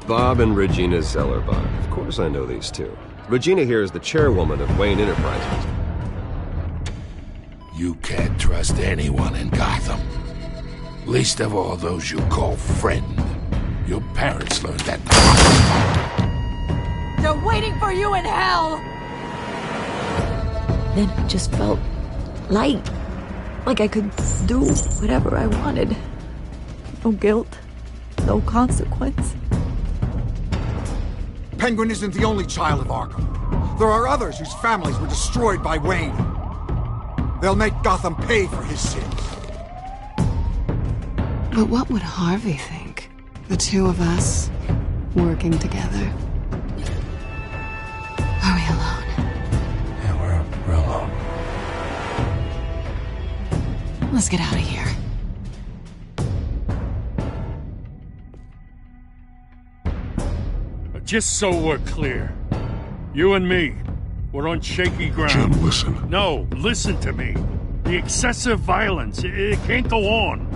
Bob and Regina Zellerbach. Of course I know these two. Regina here is the chairwoman of Wayne Enterprises. You can't trust anyone in Gotham. Least of all those you call friend. Your parents learned that. They're waiting for you in hell! Then it just felt light. Like I could do whatever I wanted. No guilt. No consequence. Penguin isn't the only child of Arkham. There are others whose families were destroyed by Wayne. They'll make Gotham pay for his sins. But what would Harvey think? The two of us, working together. Are we alone? Yeah, we're alone. Let's get out of here. Just so we're clear, you and me, we're on shaky ground. Jim, listen. No, listen to me. The excessive violence, it can't go on.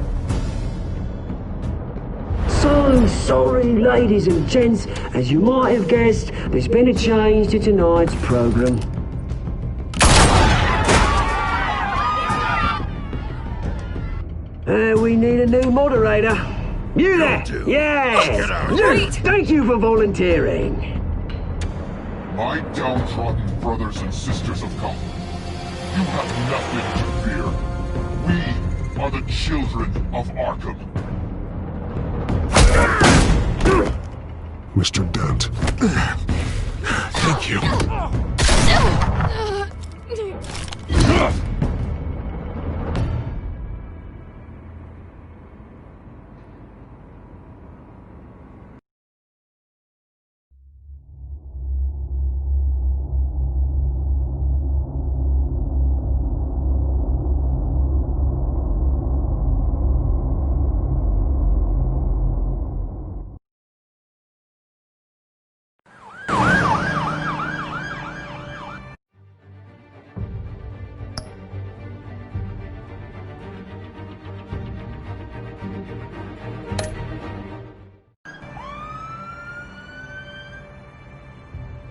So sorry, ladies and gents. As you might have guessed, there's been a change to tonight's program. We need a new moderator. You there? Yeah! Thank you for volunteering. My downtrodden brothers and sisters of Gotham, you have nothing to fear. We are the children of Arkham. Mr. Dent. Thank you.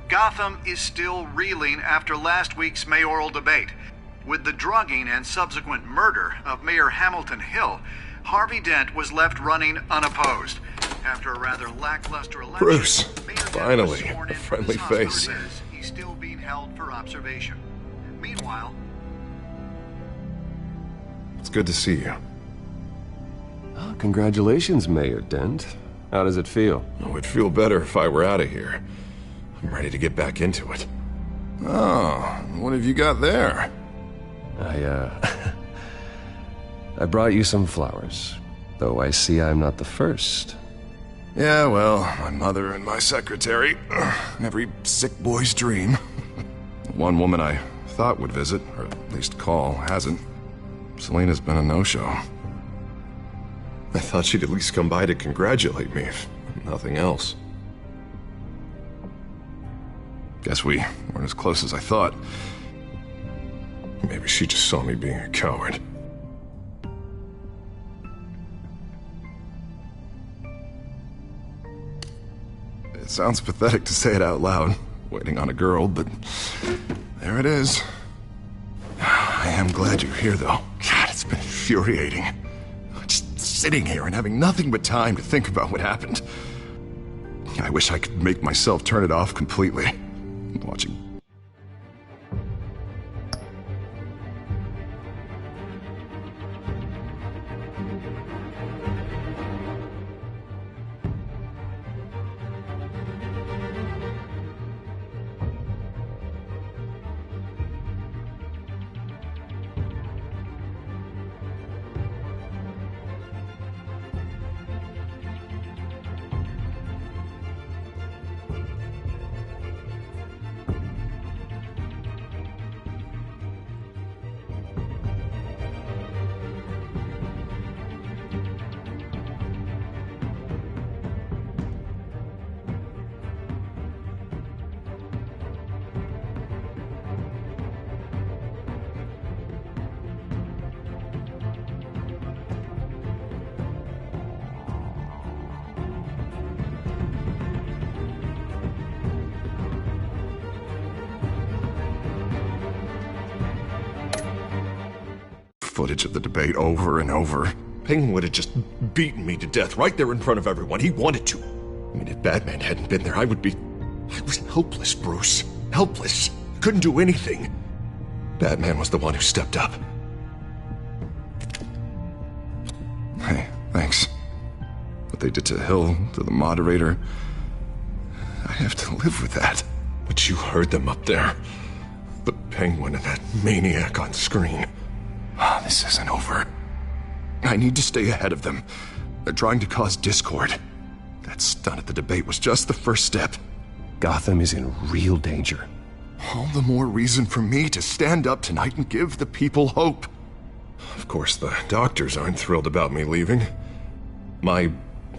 Gotham is still reeling after last week's mayoral debate. With the drugging and subsequent murder of Mayor Hamilton Hill, Harvey Dent was left running unopposed. After a rather lackluster election, Bruce, Mayor Dent finally, was sworn a in for friendly this hospital face. visit. He's still being held for observation. Meanwhile, It's good to see you. Oh, congratulations, Mayor Dent. How does it feel? Oh, it'd feel better if I were out of here. I'm ready to get back into it. Oh, what have you got there? I brought you some flowers. Though I see I'm not the first. Yeah, well, my mother and my secretary. And every sick boy's dream. One woman I thought would visit, or at least call, hasn't. Selena's been a no-show. I thought she'd at least come by to congratulate me, if nothing else. Guess we weren't as close as I thought. Maybe she just saw me being a coward. It sounds pathetic to say it out loud, waiting on a girl, but there it is. I am glad you're here, though. God, it's been infuriating. Just sitting here and having nothing but time to think about what happened. I wish I could make myself turn it off completely. Watching. footage of the debate over and over. Penguin would have just beaten me to death right there in front of everyone. He wanted to. I mean, if Batman hadn't been there, I was helpless, Bruce. Helpless. Couldn't do anything. Batman was the one who stepped up. Hey, thanks. What they did to Hill, to the moderator, I have to live with that. But you heard them up there. The Penguin and that maniac on screen. This isn't over. I need to stay ahead of them. They're trying to cause discord. That stunt at the debate was just the first step. Gotham is in real danger. All the more reason for me to stand up tonight and give the people hope. Of course, the doctors aren't thrilled about me leaving. My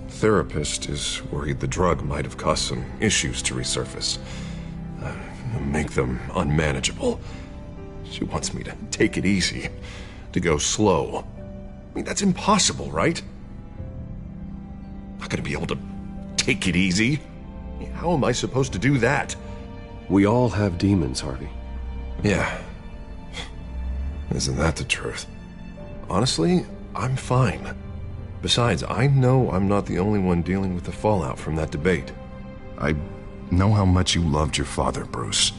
therapist is worried the drug might have caused some issues to resurface. Make them unmanageable. She wants me to take it easy, to go slow. I mean, that's impossible, right? I'm not gonna be able to take it easy. How am I supposed to do that? We all have demons, Harvey. Yeah. Isn't that the truth? Honestly, I'm fine. Besides, I know I'm not the only one dealing with the fallout from that debate. I know how much you loved your father, Bruce.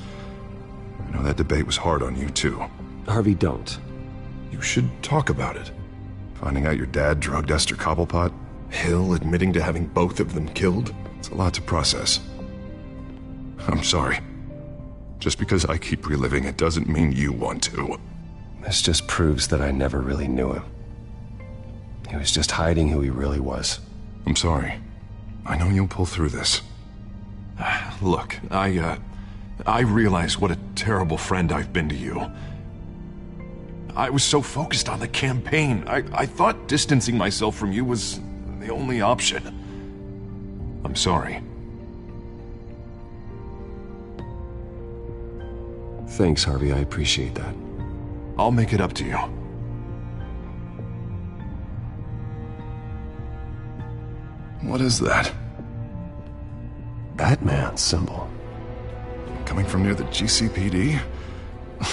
I know that debate was hard on you, too. Harvey, don't. You should talk about it. Finding out your dad drugged Esther Cobblepot, Hill admitting to having both of them killed. It's a lot to process. I'm sorry. Just because I keep reliving it doesn't mean you want to. This just proves that I never really knew him. He was just hiding who he really was. I'm sorry. I know you'll pull through this. Look, I realize what a terrible friend I've been to you. I was so focused on the campaign. I thought distancing myself from you was the only option. I'm sorry. Thanks, Harvey. I appreciate that. I'll make it up to you. What is that? Batman symbol. Coming from near the GCPD?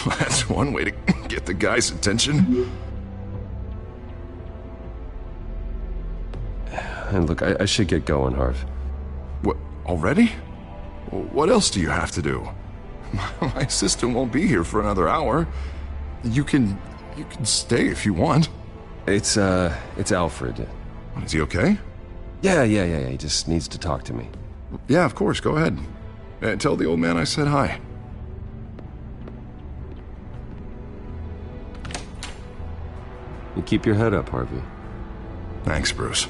That's one way to get the guy's attention. And look, I should get going, Harv. What, already? What else do you have to do? My assistant won't be here for another hour. You can stay if you want. It's Alfred. Is he okay? Yeah. He just needs to talk to me. Yeah, of course. Go ahead. Tell the old man I said hi. You keep your head up, Harvey. Thanks, Bruce.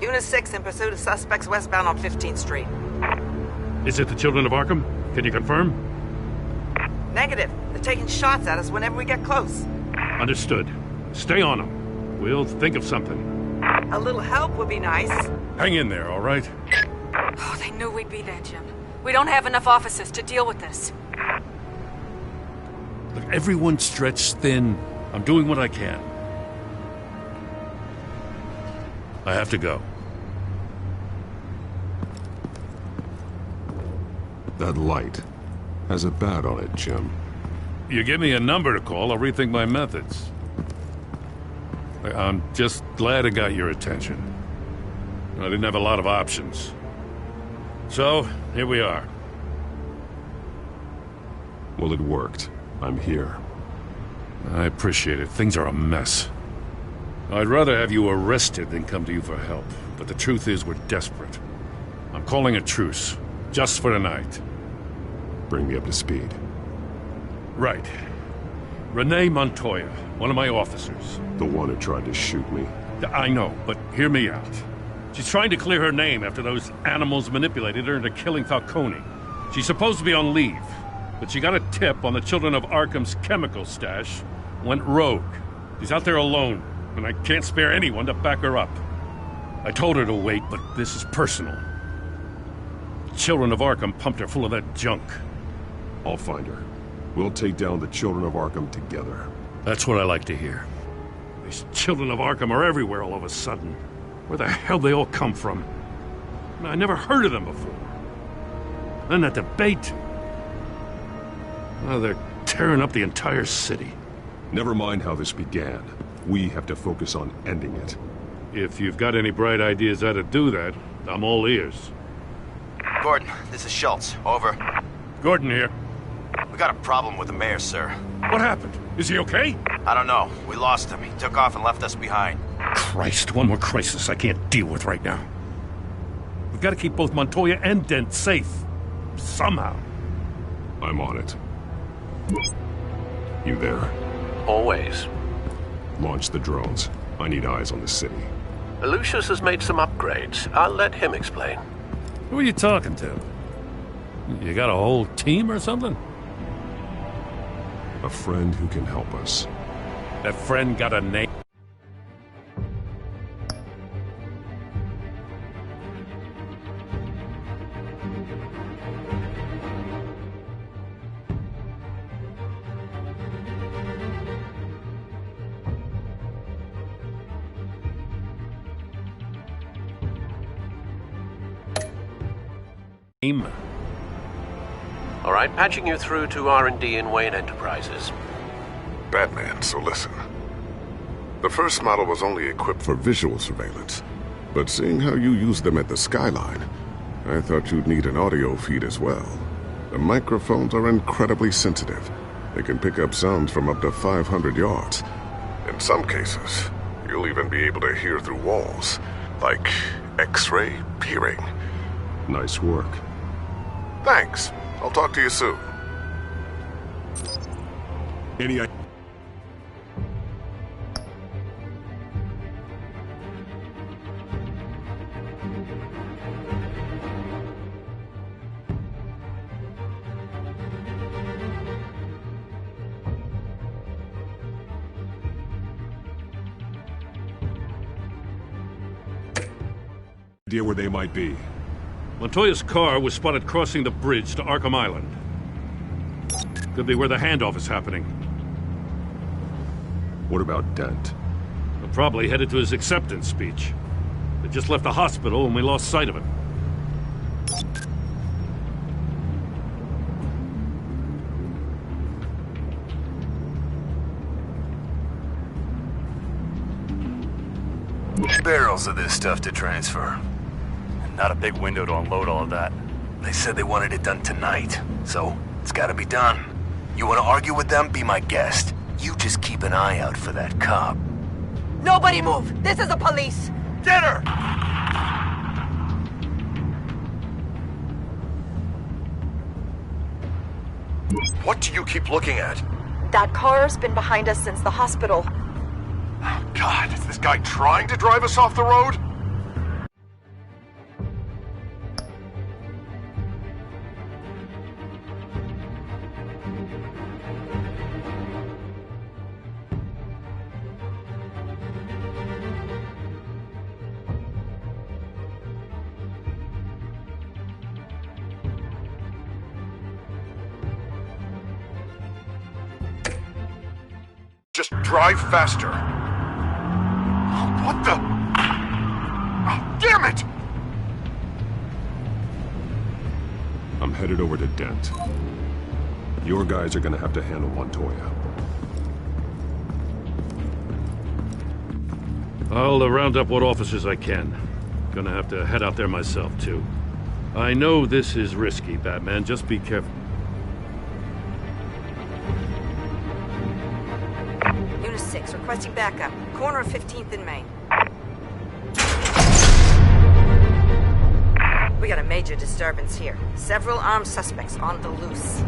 Unit 6 in pursuit of suspects westbound on 15th Street. Is it the children of Arkham? Can you confirm? Negative. They're taking shots at us whenever we get close. Understood. Stay on them. We'll think of something. A little help would be nice. Hang in there, all right? Oh, they knew we'd be there, Jim. We don't have enough officers to deal with this. Look, everyone's stretched thin. I'm doing what I can. I have to go. That light has a bat on it, Jim. You give me a number to call, I'll rethink my methods. I'm just glad it got your attention. I didn't have a lot of options. So, here we are. Well, it worked. I'm here. I appreciate it. Things are a mess. I'd rather have you arrested than come to you for help. But the truth is, we're desperate. I'm calling a truce. Just for tonight. Bring me up to speed. Right. Renee Montoya, one of my officers. The one who tried to shoot me. I know, but hear me out. She's trying to clear her name after those animals manipulated her into killing Falcone. She's supposed to be on leave, but she got a tip on the children of Arkham's chemical stash, went rogue. She's out there alone. and I can't spare anyone to back her up. I told her to wait, but this is personal. Children of Arkham pumped her full of that junk. I'll find her. We'll take down the Children of Arkham together. That's what I like to hear. These Children of Arkham are everywhere all of a sudden. Where the hell they all come from? I never heard of them before. Then that debate. Oh, they're tearing up the entire city. Never mind how this began. We have to focus on ending it. If you've got any bright ideas how to do that, I'm all ears. Gordon, this is Schultz. Over. Gordon here. We got a problem with the mayor, sir. What happened? Is he okay? I don't know. We lost him. He took off and left us behind. Christ, one more crisis I can't deal with right now. We've got to keep both Montoya and Dent safe. Somehow. I'm on it. You there? Always. Launch the drones. I need eyes on the city. Lucius has made some upgrades. I'll let him explain. Who are you talking to? You got a whole team or something? A friend who can help us. That friend got a name? All right, patching you through to R&D in Wayne Enterprises. Batman, so listen. The first model was only equipped for visual surveillance, but seeing how you use them at the Skyline, I thought you'd need an audio feed as well. The microphones are incredibly sensitive. They can pick up sounds from up to 500 yards. In some cases, you'll even be able to hear through walls, like X-ray peering. Nice work. Thanks. I'll talk to you soon. Any idea where they might be? Montoya's car was spotted crossing the bridge to Arkham Island. Could be where the handoff is happening. What about Dent? They're probably headed to his acceptance speech. They just left the hospital and we lost sight of him. Barrels of this stuff to transfer. Not a big window to unload all of that. They said they wanted it done tonight, so it's gotta be done. You wanna argue with them? Be my guest. You just keep an eye out for that cop. Nobody move! This is the police! Get her! What do you keep looking at? That car's been behind us since the hospital. Oh, God, is this guy trying to drive us off the road? Just drive faster. What the? Oh, damn it! I'm headed over to Dent. Your guys are gonna have to handle Montoya. I'll round up what officers I can. Gonna have to head out there myself, too. I know this is risky, Batman. Just be careful. Unit 6, requesting backup. Corner of 15th and Main. We got a major disturbance here. Several armed suspects on the loose.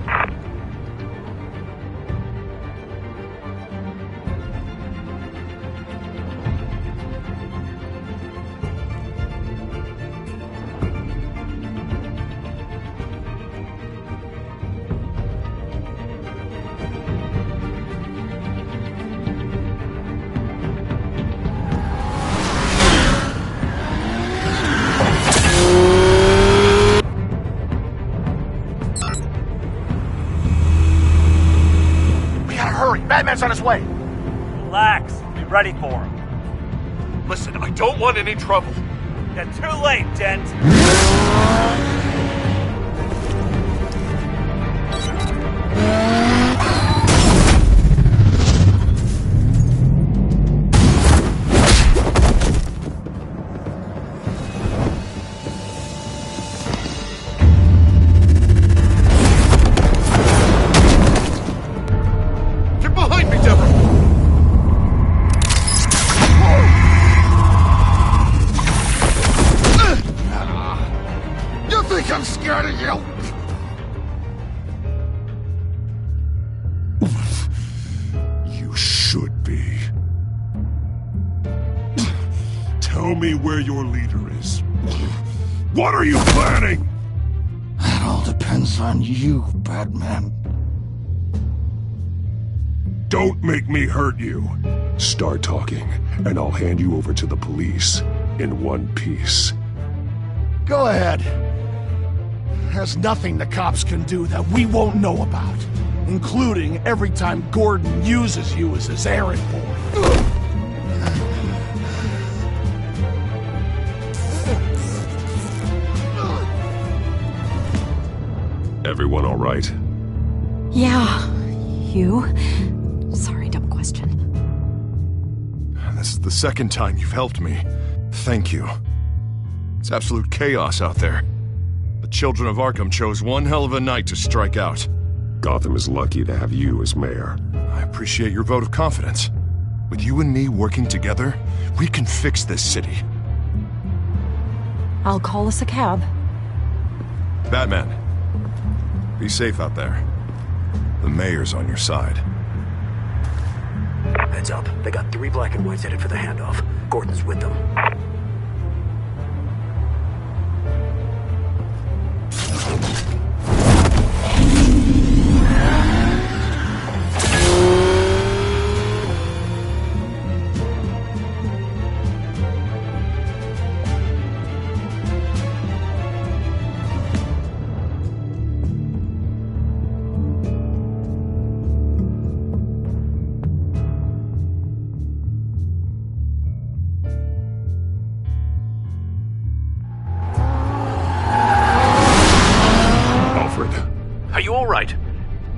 hurry! Batman's on his way! Relax. Be ready for him. Listen, I don't want any trouble. You're too late, Dent. I'm scared of you! You should be. Tell me where your leader is. What are you planning? That all depends on you, Batman. Don't make me hurt you. Start talking, and I'll hand you over to the police in one piece. Go ahead. There's nothing the cops can do that we won't know about, including every time Gordon uses you as his errand boy. Everyone all right? Yeah. You? Sorry, dumb question. This is the second time you've helped me. Thank you. It's absolute chaos out there. The children of Arkham chose one hell of a night to strike out. Gotham is lucky to have you as mayor. I appreciate your vote of confidence. With you and me working together, we can fix this city. I'll call us a cab. Batman, be safe out there. The mayor's on your side. Heads up. They got 3 black and whites headed for the handoff. Gordon's with them.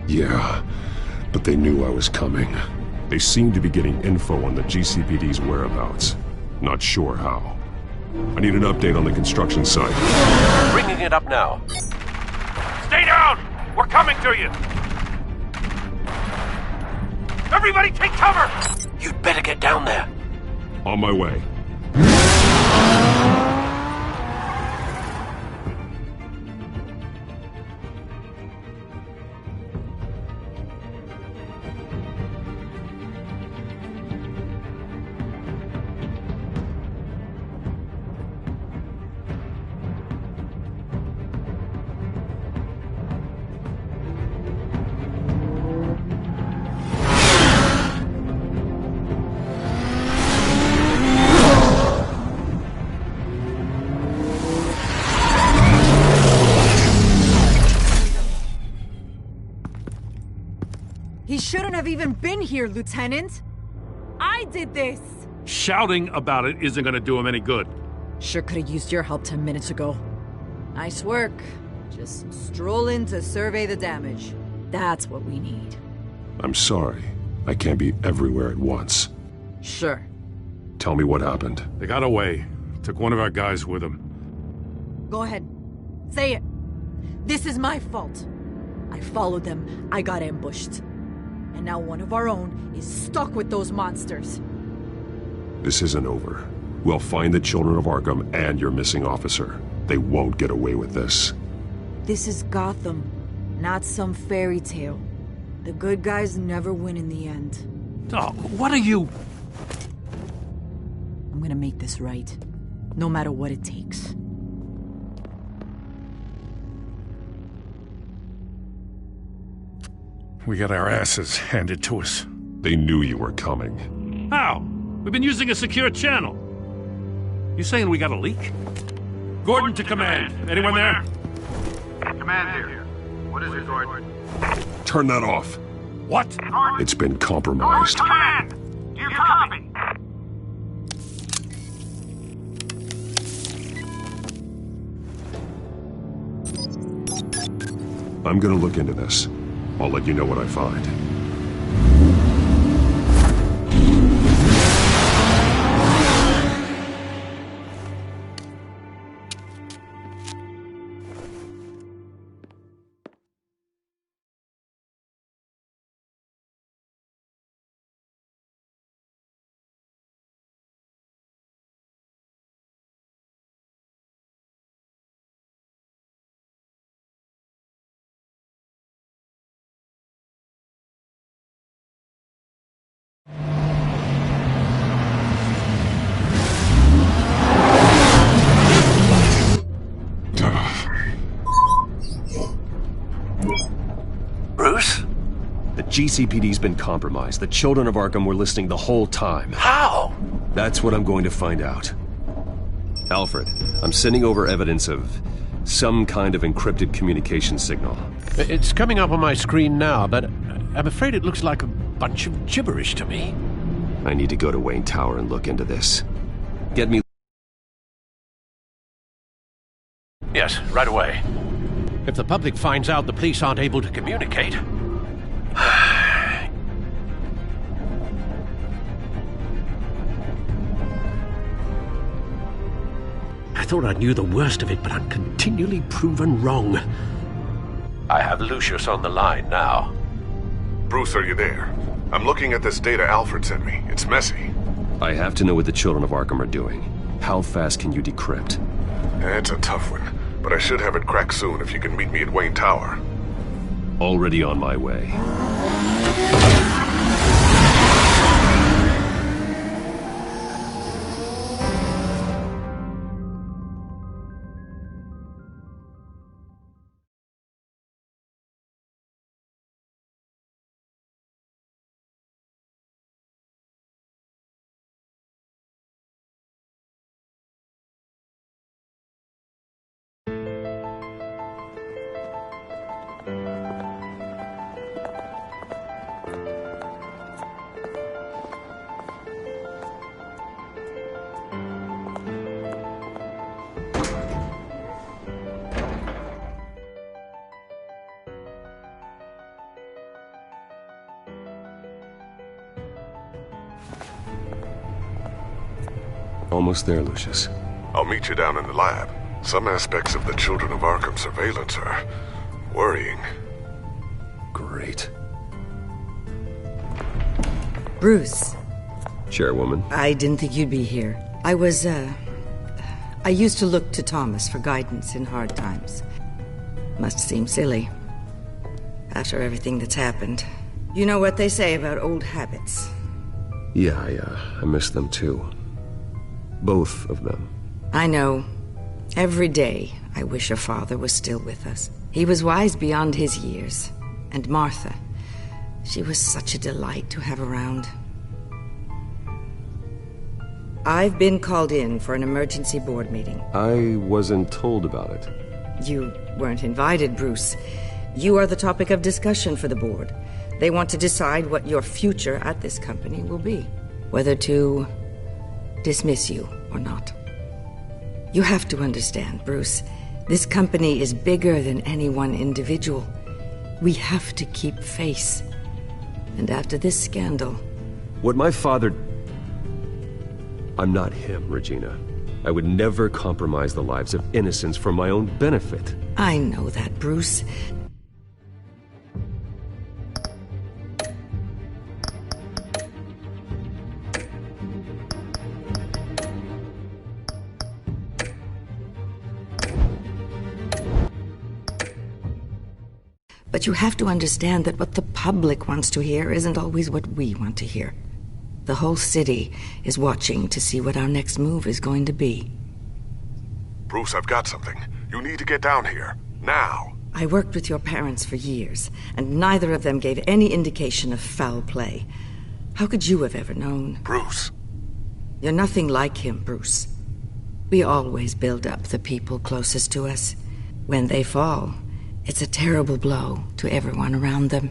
Yeah, but they knew I was coming. They seemed to be getting info on the GCPD's whereabouts. Not sure how. I need an update on the construction site. Bringing it up now. Stay down! We're coming to you! Everybody take cover! You'd better get down there. On my way. He shouldn't have even been here, Lieutenant. I did this. Shouting about it isn't gonna do him any good. Sure could have used your help 10 minutes ago. Nice work. Just stroll in to survey the damage. That's what we need. I'm sorry. I can't be everywhere at once. Sure. Tell me what happened. They got away. Took one of our guys with them. Go ahead. Say it. This is my fault. I followed them. I got ambushed. And now one of our own is stuck with those monsters. This isn't over. We'll find the children of Arkham and your missing officer. They won't get away with this. This is Gotham, not some fairy tale. The good guys never win in the end. Oh, what are you... I'm gonna make this right, no matter what it takes. We got our asses handed to us. They knew you were coming. How? We've been using a secure channel. You saying we got a leak? Gordon to command. Anyone there? Command here. What is it, Gordon? Turn that off. What? It's been compromised. Command! Do you copy? I'm gonna look into this. I'll let you know what I find. Bruce? The GCPD's been compromised. The children of Arkham were listening the whole time. How? That's what I'm going to find out. Alfred, I'm sending over evidence of some kind of encrypted communication signal. It's coming up on my screen now, but I'm afraid it looks like a bunch of gibberish to me. I need to go to Wayne Tower and look into this. Get me... Yes, right away. If the public finds out the police aren't able to communicate... I thought I knew the worst of it, but I'm continually proven wrong. I have Lucius on the line now. Bruce, are you there? I'm looking at this data Alfred sent me. It's messy. I have to know what the children of Arkham are doing. How fast can you decrypt? It's a tough one, but I should have it cracked soon if you can meet me at Wayne Tower. Already on my way. Almost there, Lucius. I'll meet you down in the lab. Some aspects of the Children of Arkham surveillance are worrying. Great. Bruce. Chairwoman. I didn't think you'd be here. I used to look to Thomas for guidance in hard times. Must seem silly. After everything that's happened. You know what they say about old habits. Yeah, I miss them too. Both of them. I know. Every day, I wish your father was still with us. He was wise beyond his years. And Martha, she was such a delight to have around. I've been called in for an emergency board meeting. I wasn't told about it. You weren't invited, Bruce. You are the topic of discussion for the board. They want to decide what your future at this company will be. Whether to dismiss you or not. You have to understand, Bruce. This company is bigger than any one individual. We have to keep face. And after this scandal... What my father... I'm not him, Regina. I would never compromise the lives of innocents for my own benefit. I know that, Bruce. But you have to understand that what the public wants to hear isn't always what we want to hear. The whole city is watching to see what our next move is going to be. Bruce, I've got something. You need to get down here. Now. I worked with your parents for years, and neither of them gave any indication of foul play. How could you have ever known? Bruce. You're nothing like him, Bruce. We always build up the people closest to us. When they fall, it's a terrible blow to everyone around them.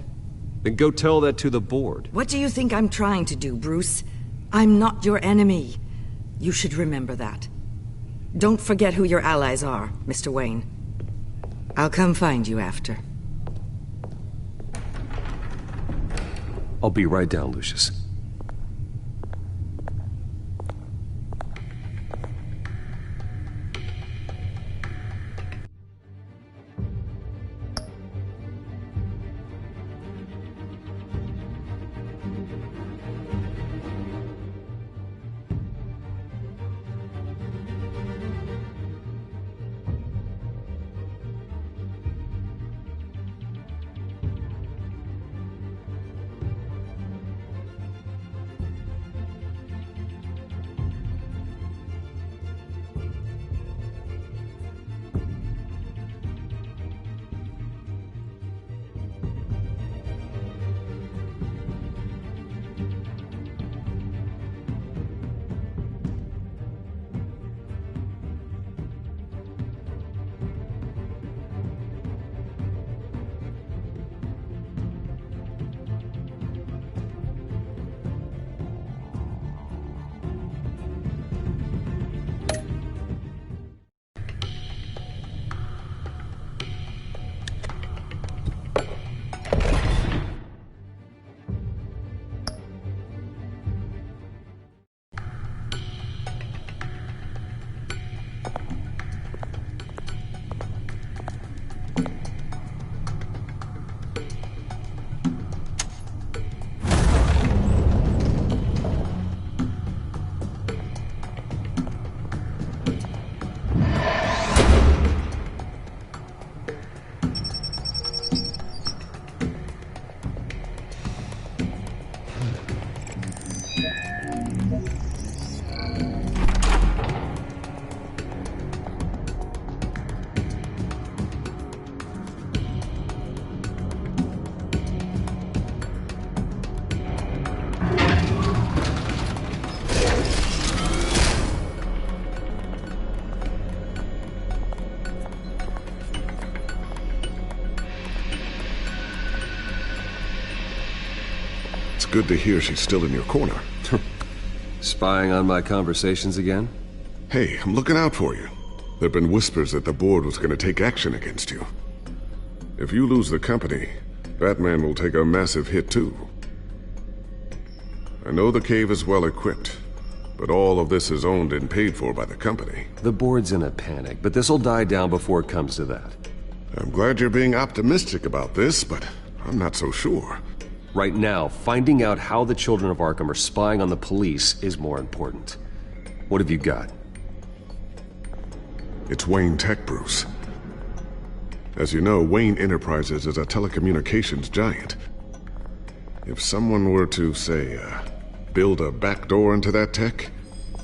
Then go tell that to the board. What do you think I'm trying to do, Bruce? I'm not your enemy. You should remember that. Don't forget who your allies are, Mr. Wayne. I'll come find you after. I'll be right down, Lucius. Good to hear she's still in your corner. Spying on my conversations again? Hey, I'm looking out for you. There've been whispers that the board was going to take action against you. If you lose the company, Batman will take a massive hit too. I know the cave is well equipped, but all of this is owned and paid for by the company. The board's in a panic, but this'll die down before it comes to that. I'm glad you're being optimistic about this, but I'm not so sure. Right now, finding out how the children of Arkham are spying on the police is more important. What have you got? It's Wayne Tech, Bruce. As you know, Wayne Enterprises is a telecommunications giant. If someone were to, say, build a backdoor into that tech...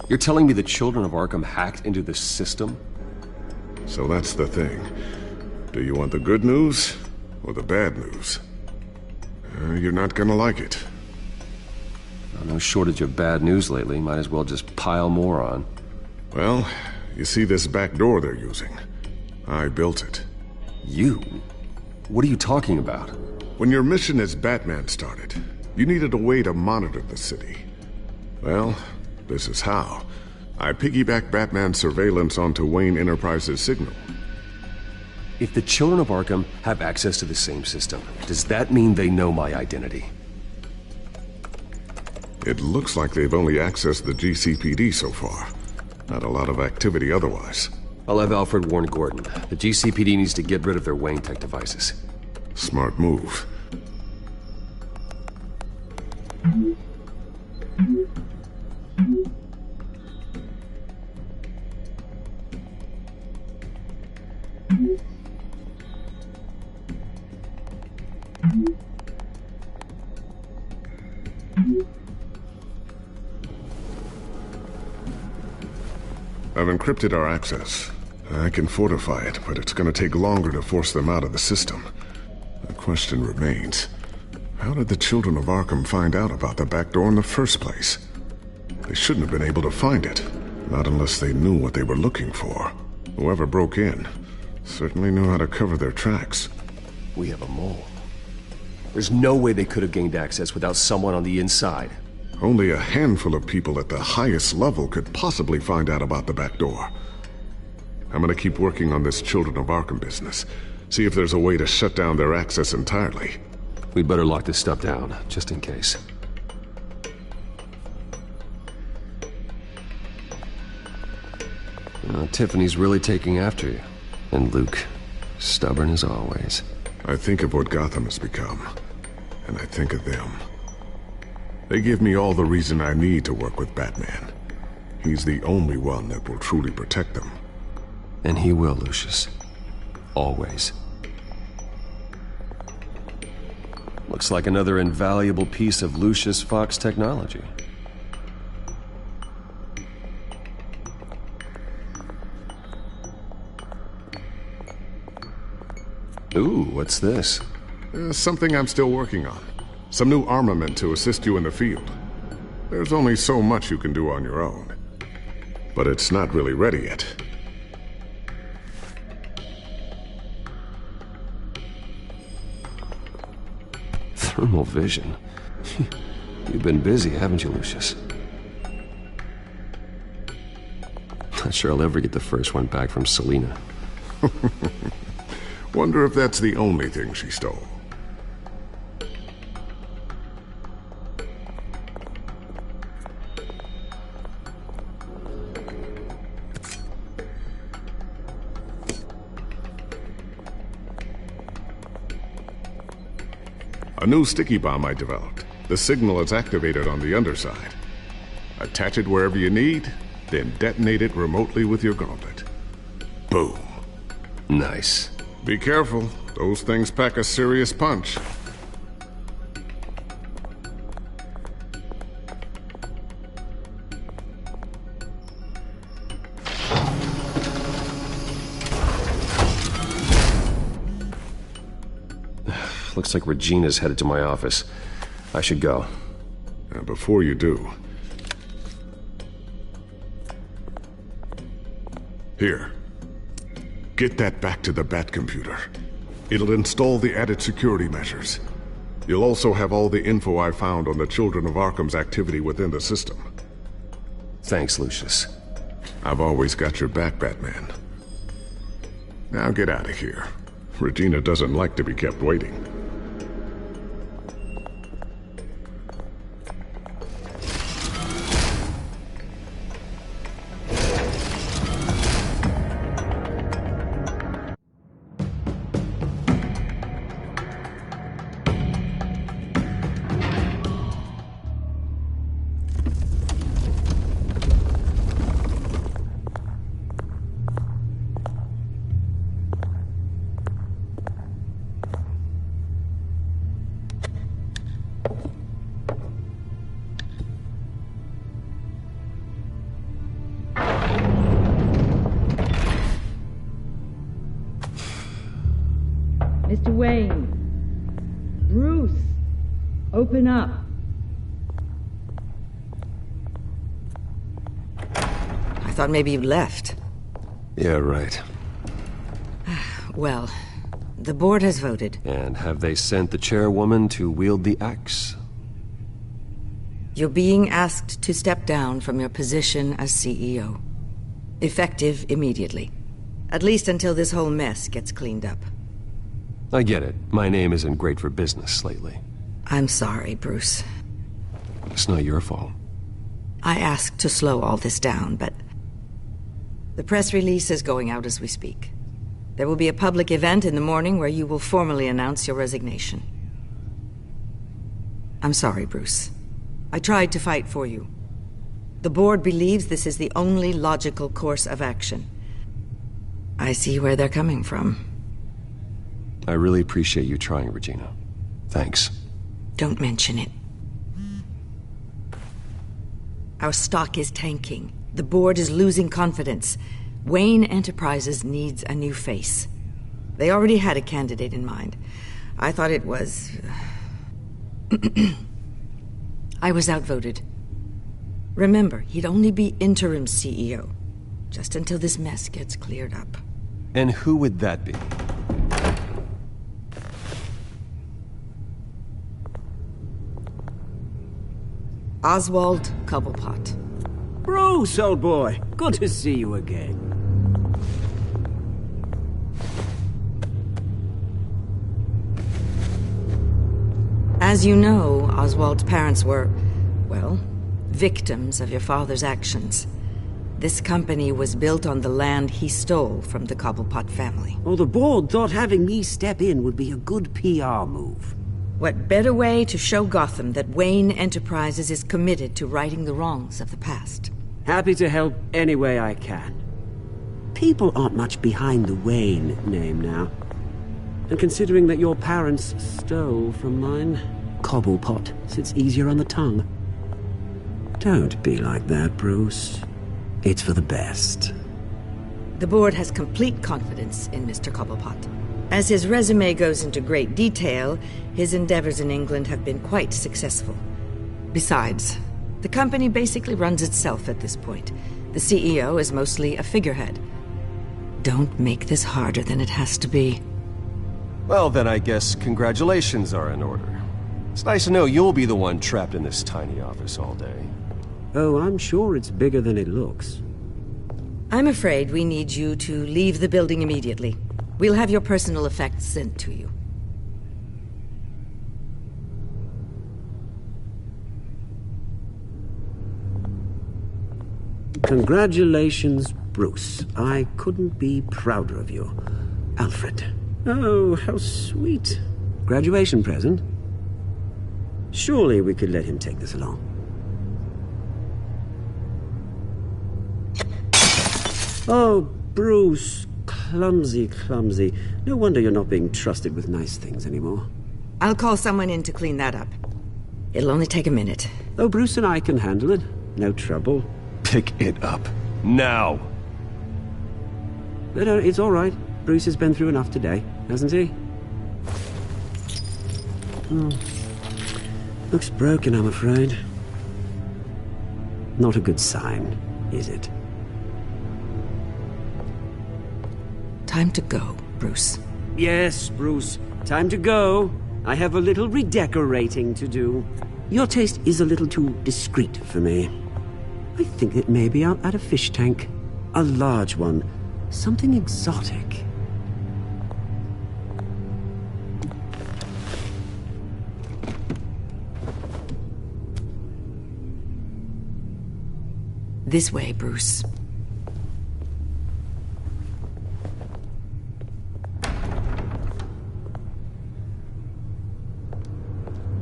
You're telling me the children of Arkham hacked into the system? So that's the thing. Do you want the good news or the bad news? You're not gonna like it. No shortage of bad news lately. Might as well just pile more on. Well, you see this back door they're using? I built it. You? What are you talking about? When your mission as Batman started, you needed a way to monitor the city. Well, this is how. I piggybacked Batman's surveillance onto Wayne Enterprises' signal. If the children of Arkham have access to the same system, does that mean they know my identity? It looks like they've only accessed the GCPD so far. Not a lot of activity otherwise. I'll have Alfred warn Gordon. The GCPD needs to get rid of their Wayne Tech devices. Smart move. I've encrypted our access. I can fortify it, but it's gonna take longer to force them out of the system. The question remains, how did the children of Arkham find out about the back door in the first place? They shouldn't have been able to find it, not unless they knew what they were looking for. Whoever broke in certainly knew how to cover their tracks. We have a mole. There's no way they could have gained access without someone on the inside. Only a handful of people at the highest level could possibly find out about the back door. I'm gonna keep working on this Children of Arkham business. See if there's a way to shut down their access entirely. We'd better lock this stuff down, just in case. Tiffany's really taking after you. And Luke, stubborn as always. I think of what Gotham has become, and I think of them. They give me all the reason I need to work with Batman. He's the only one that will truly protect them. And he will, Lucius. Always. Looks like another invaluable piece of Lucius Fox technology. Ooh, what's this? Something I'm still working on. Some new armament to assist you in the field. There's only so much you can do on your own. But it's not really ready yet. Thermal vision. You've been busy, haven't you, Lucius? Not sure I'll ever get the first one back from Selina. Wonder if that's the only thing she stole. A new sticky bomb I developed. The signal is activated on the underside. Attach it wherever you need, then detonate it remotely with your gauntlet. Boom. Nice. Be careful. Those things pack a serious punch. Looks like Regina's headed to my office. I should go. And before you do... Here. Get that back to the Bat computer. It'll install the added security measures. You'll also have all the info I found on the Children of Arkham's activity within the system. Thanks, Lucius. I've always got your back, Batman. Now get out of here. Regina doesn't like to be kept waiting. Mr. Wayne. Bruce. Open up. I thought maybe you left. Yeah, right. Well, the board has voted. And have they sent the chairwoman to wield the axe? You're being asked to step down from your position as CEO. Effective immediately. At least until this whole mess gets cleaned up. I get it. My name isn't great for business lately. I'm sorry, Bruce. It's not your fault. I asked to slow all this down, but... the press release is going out as we speak. There will be a public event in the morning where you will formally announce your resignation. I'm sorry, Bruce. I tried to fight for you. The board believes this is the only logical course of action. I see where they're coming from. I really appreciate you trying, Regina. Thanks. Don't mention it. Our stock is tanking. The board is losing confidence. Wayne Enterprises needs a new face. They already had a candidate in mind. I thought it was... I was outvoted. Remember, he'd only be interim CEO, just until this mess gets cleared up. And who would that be? Oswald Cobblepot. Bruce, old boy. Good to see you again. As you know, Oswald's parents were, well, victims of your father's actions. This company was built on the land he stole from the Cobblepot family. Well, the board thought having me step in would be a good PR move. What better way to show Gotham that Wayne Enterprises is committed to righting the wrongs of the past? Happy to help any way I can. People aren't much behind the Wayne name now. And considering that your parents stole from mine, Cobblepot sits easier on the tongue. Don't be like that, Bruce. It's for the best. The board has complete confidence in Mr. Cobblepot. As his resume goes into great detail, his endeavors in England have been quite successful. Besides, the company basically runs itself at this point. The CEO is mostly a figurehead. Don't make this harder than it has to be. Well, then I guess congratulations are in order. It's nice to know you'll be the one trapped in this tiny office all day. Oh, I'm sure it's bigger than it looks. I'm afraid we need you to leave the building immediately. We'll have your personal effects sent to you. Congratulations, Bruce. I couldn't be prouder of you. Alfred. Oh, how sweet. Graduation present? Surely we could let him take this along. Oh, Bruce. Clumsy, clumsy. No wonder you're not being trusted with nice things anymore. I'll call someone in to clean that up. It'll only take a minute. Oh, Bruce and I can handle it. No trouble. Pick it up. Now! No, it's all right. Bruce has been through enough today, hasn't he? Looks broken, I'm afraid. Not a good sign, is it? Time to go, Bruce. Yes, Bruce. Time to go. I have a little redecorating to do. Your taste is a little too discreet for me. I think that maybe I'll add a fish tank. A large one. Something exotic. This way, Bruce.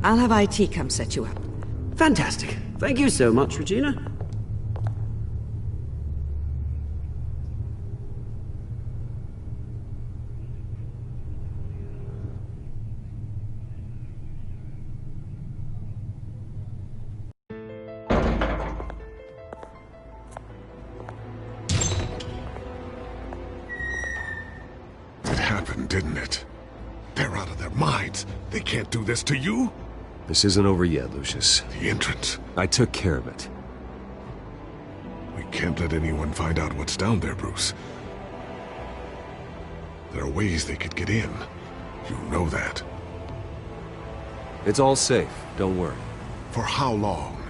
I'll have IT come set you up. Fantastic. Thank you so much, Regina. It happened, didn't it? They're out of their minds. They can't do this to you? This isn't over yet, Lucius. The entrance. I took care of it. We can't let anyone find out what's down there, Bruce. There are ways they could get in. You know that. It's all safe. Don't worry. For how long?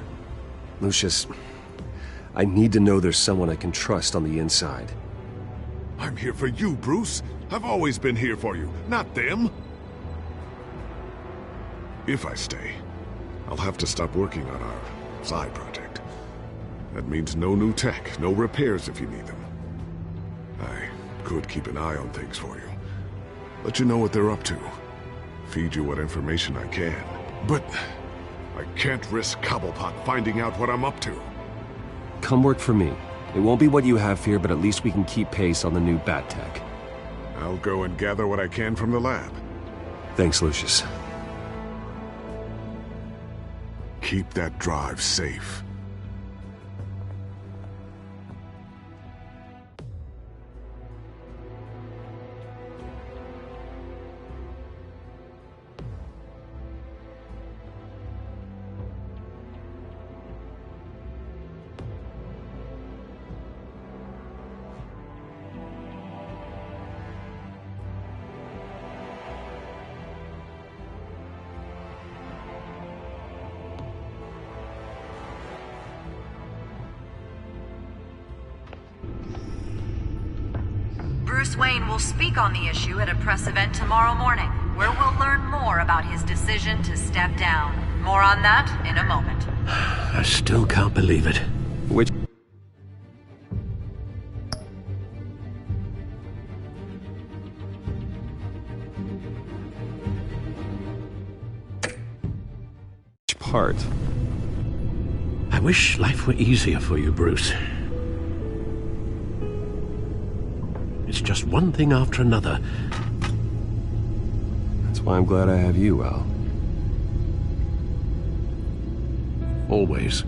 Lucius, I need to know there's someone I can trust on the inside. I'm here for you, Bruce. I've always been here for you, not them. If I stay, I'll have to stop working on our side project. That means no new tech, no repairs if you need them. I could keep an eye on things for you. Let you know what they're up to. Feed you what information I can. But I can't risk Cobblepot finding out what I'm up to. Come work for me. It won't be what you have here, but at least we can keep pace on the new bat tech. I'll go and gather what I can from the lab. Thanks, Lucius. Keep that drive safe. Bruce Wayne will speak on the issue at a press event tomorrow morning, where we'll learn more about his decision to step down. More on that in a moment. I still can't believe it. Which part? I wish life were easier for you, Bruce. It's just one thing after another. That's why I'm glad I have you, Al. Always.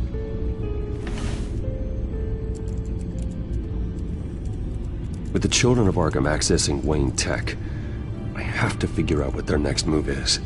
With the children of Arkham accessing Wayne Tech, I have to figure out what their next move is.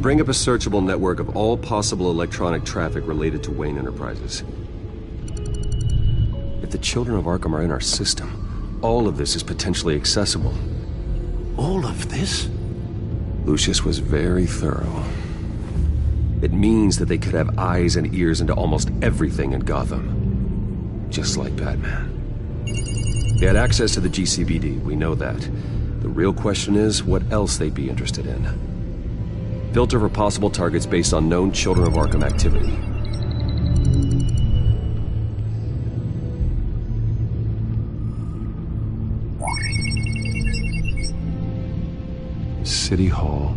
Bring up a searchable network of all possible electronic traffic related to Wayne Enterprises. If the children of Arkham are in our system, all of this is potentially accessible. All of this? Lucius was very thorough. It means that they could have eyes and ears into almost everything in Gotham. Just like Batman. They had access to the GCPD, we know that. The real question is, what else they'd be interested in. Filter for possible targets based on known Children of Arkham activity. City Hall.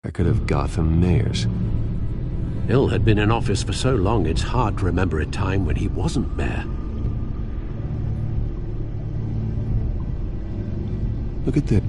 Record of Gotham mayors. Hill had been in office for so long, it's hard to remember a time when he wasn't mayor. Look at this.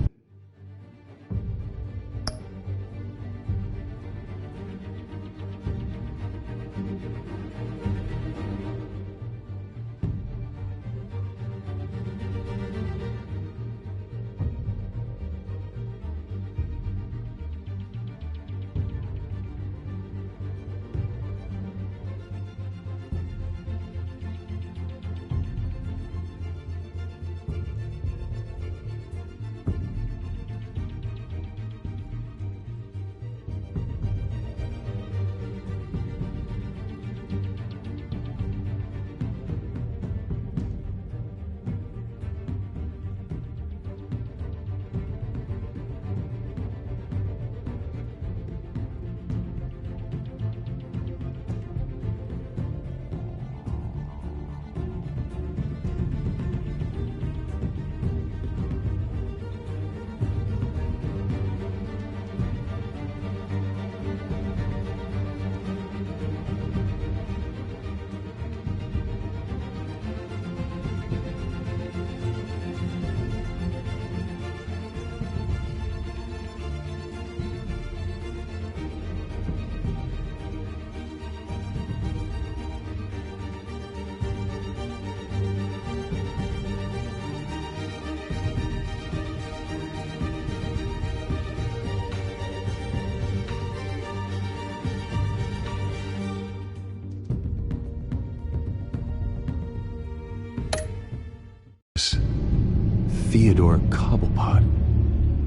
Theodore Cobblepot,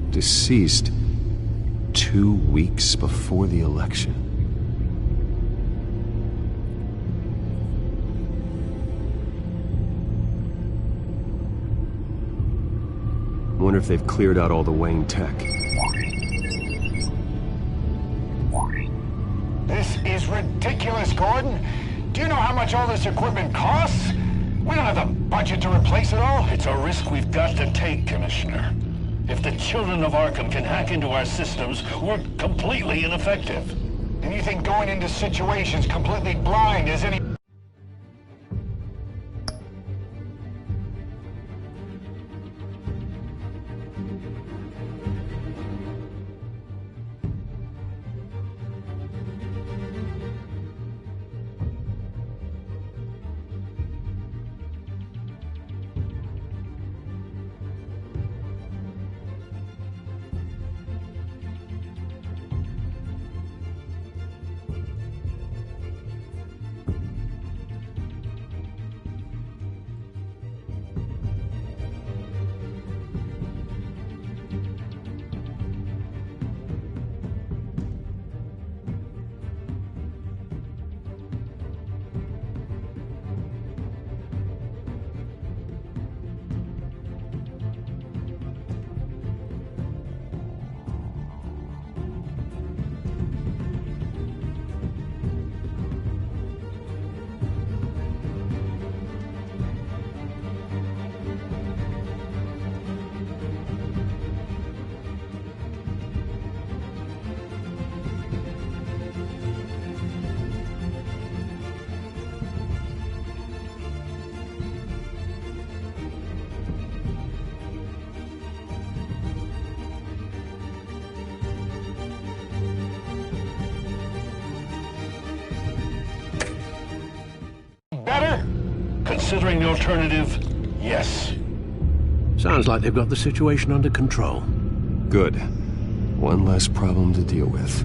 deceased 2 weeks before the election. I wonder if they've cleared out all the Wayne tech. This is ridiculous, Gordon. Do you know how much all this equipment costs? We don't have the budget to replace it all. It's a risk we've got to take, Commissioner. If the children of Arkham can hack into our systems, we're completely ineffective. And you think going into situations completely blind is any... Better? Considering the alternative, yes. Sounds like they've got the situation under control. Good. One less problem to deal with.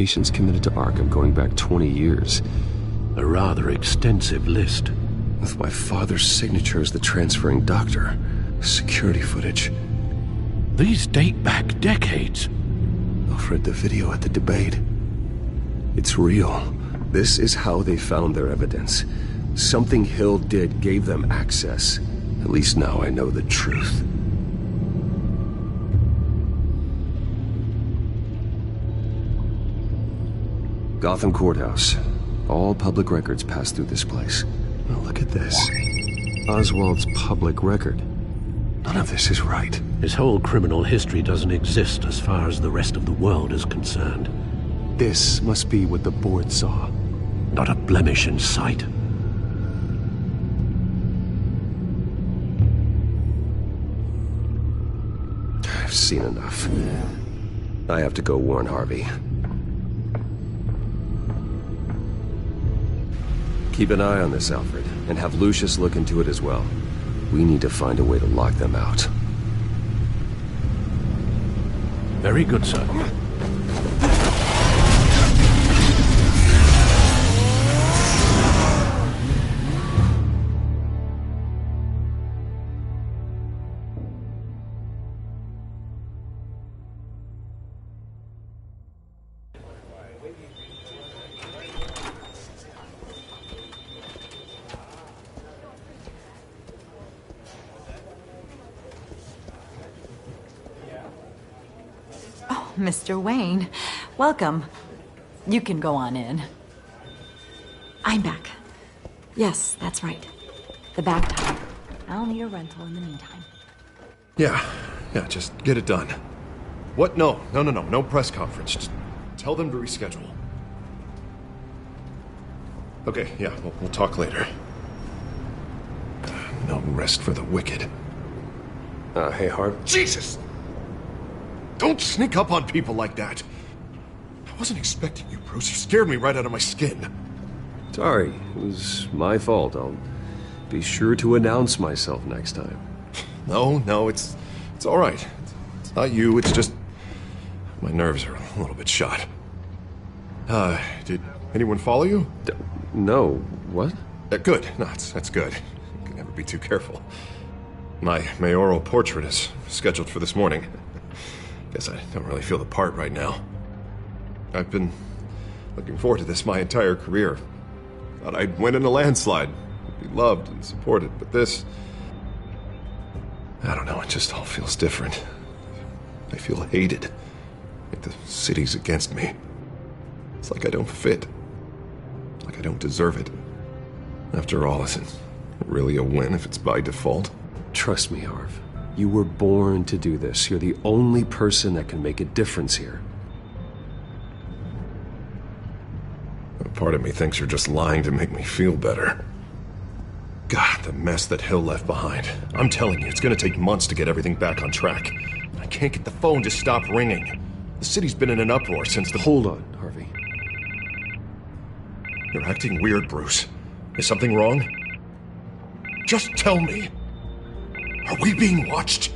patients committed to Arkham going back 20 years. A rather extensive list. With my father's signature as the transferring doctor. Security footage. These date back decades. I've read the video at the debate. It's real. This is how they found their evidence. Something Hill did gave them access. At least now I know the truth. Gotham Courthouse. All public records pass through this place. Now look at this. Oswald's public record. None of this is right. His whole criminal history doesn't exist as far as the rest of the world is concerned. This must be what the board saw. Not a blemish in sight. I've seen enough. I have to go warn Harvey. Keep an eye on this, Alfred, and have Lucius look into it as well. We need to find a way to lock them out. Very good, sir. Mr. Wayne, welcome. You can go on in. I'm back. Yes, that's right. The back tire. I'll need a rental in the meantime. Yeah, just get it done. What? No press conference. Just tell them to reschedule. Okay, yeah, we'll talk later. No rest for the wicked. Hey, Harv. Jesus! Don't sneak up on people like that. I wasn't expecting you, Bruce. You scared me right out of my skin. Sorry, it was my fault. I'll be sure to announce myself next time. No, it's all right. It's not you, it's just my nerves are a little bit shot. Did anyone follow you? No. What? Good. No, that's good. You can never be too careful. My mayoral portrait is scheduled for this morning. Guess I don't really feel the part right now. I've been looking forward to this my entire career. Thought I'd win in a landslide, be loved and supported, but this... I don't know, it just all feels different. I feel hated. Like the city's against me. It's like I don't fit. Like I don't deserve it. After all, isn't it really a win if it's by default? Trust me, Harv. You were born to do this. You're the only person that can make a difference here. A part of me thinks you're just lying to make me feel better. God, the mess that Hill left behind. I'm telling you, it's gonna take months to get everything back on track. I can't get the phone to stop ringing. The city's been in an uproar since the... Hold on, Harvey. You're acting weird, Bruce. Is something wrong? Just tell me. Are we being watched?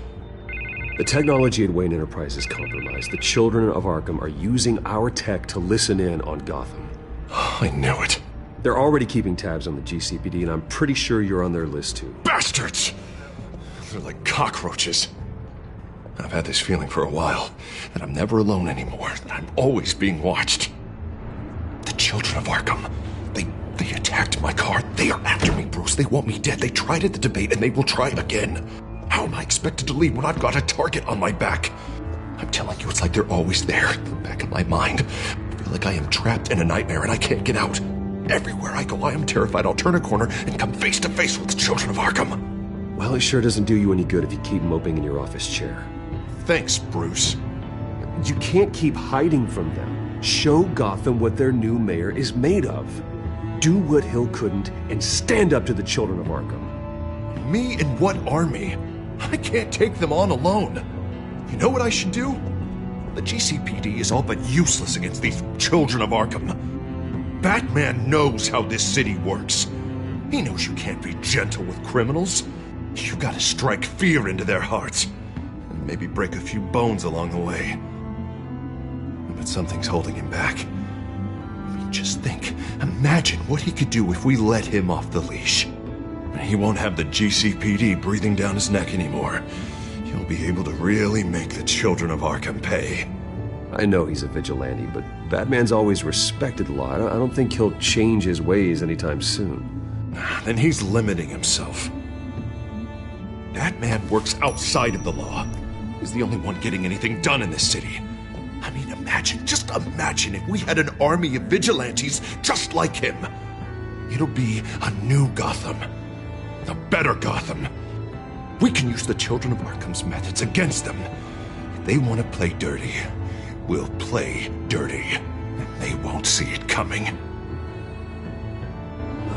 The technology at Wayne Enterprise is compromised. The children of Arkham are using our tech to listen in on Gotham. I knew it. They're already keeping tabs on the GCPD, and I'm pretty sure you're on their list too. Bastards! They're like cockroaches. I've had this feeling for a while, that I'm never alone anymore, that I'm always being watched. The children of Arkham, they attacked my car. They are after me, Bruce. They want me dead. They tried at the debate, and they will try again. How am I expected to leave when I've got a target on my back? I'm telling you, it's like they're always there, in the back of my mind. I feel like I am trapped in a nightmare and I can't get out. Everywhere I go, I am terrified I'll turn a corner and come face to face with the children of Arkham. Well, it sure doesn't do you any good if you keep moping in your office chair. Thanks, Bruce. You can't keep hiding from them. Show Gotham what their new mayor is made of. Do what Hill couldn't and stand up to the children of Arkham. Me and what army? I can't take them on alone. You know what I should do? The GCPD is all but useless against these children of Arkham. Batman knows how this city works. He knows you can't be gentle with criminals. You gotta strike fear into their hearts. And maybe break a few bones along the way. But something's holding him back. Just think, imagine what he could do if we let him off the leash. He won't have the GCPD breathing down his neck anymore. He'll be able to really make the children of Arkham pay. I know he's a vigilante, but Batman's always respected the law. I don't think he'll change his ways anytime soon. Then he's limiting himself. Batman works outside of the law. He's the only one getting anything done in this city. I mean, just imagine if we had an army of vigilantes just like him. It'll be a new Gotham. A better Gotham. We can use the children of Arkham's methods against them. If they want to play dirty, we'll play dirty. And they won't see it coming.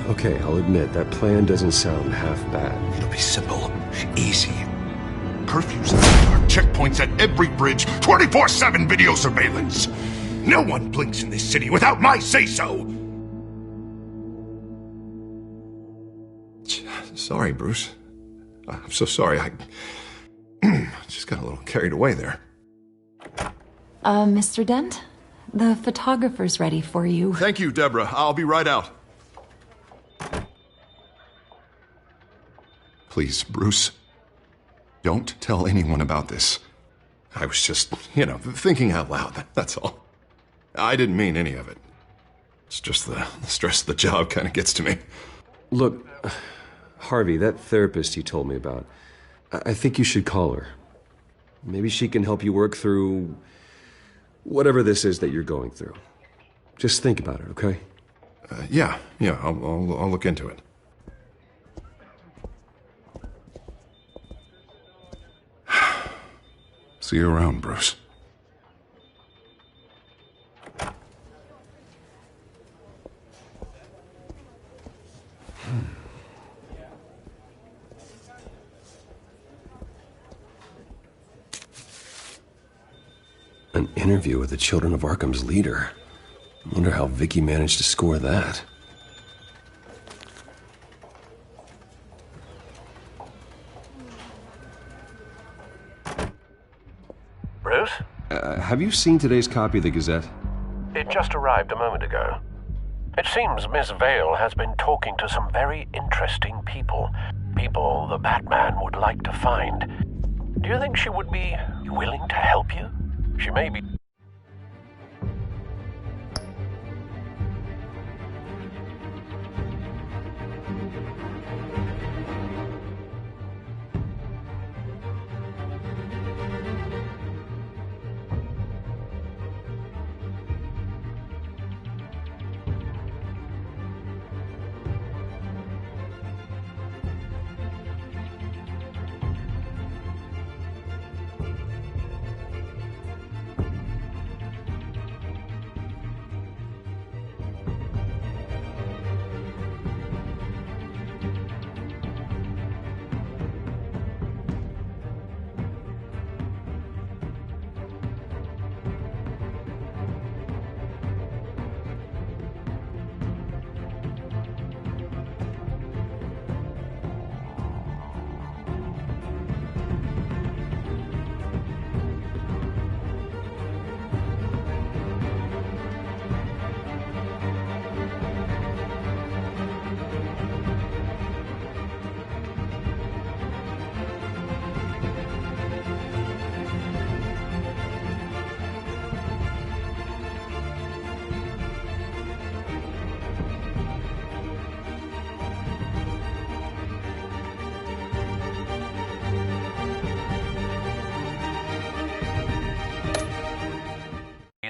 Okay, I'll admit, that plan doesn't sound half bad. It'll be simple, easy. Curfews at our checkpoints at every bridge, 24/7 video surveillance. No one blinks in this city without my say-so. Sorry, Bruce. I'm so sorry. I just got a little carried away there. Mr. Dent? The photographer's ready for you. Thank you, Deborah. I'll be right out. Please, Bruce. Don't tell anyone about this. I was just, thinking out loud, that's all. I didn't mean any of it. It's just the stress of the job kind of gets to me. Look, Harvey, that therapist you told me about, I think you should call her. Maybe she can help you work through whatever this is that you're going through. Just think about it, okay? Yeah, I'll look into it. See you around, Bruce. An interview with the Children of Arkham's leader. I wonder how Vicky managed to score that. Bruce? Have you seen today's copy of the Gazette? It just arrived a moment ago. It seems Miss Vale has been talking to some very interesting people. People the Batman would like to find. Do you think she would be willing to help you? She may be...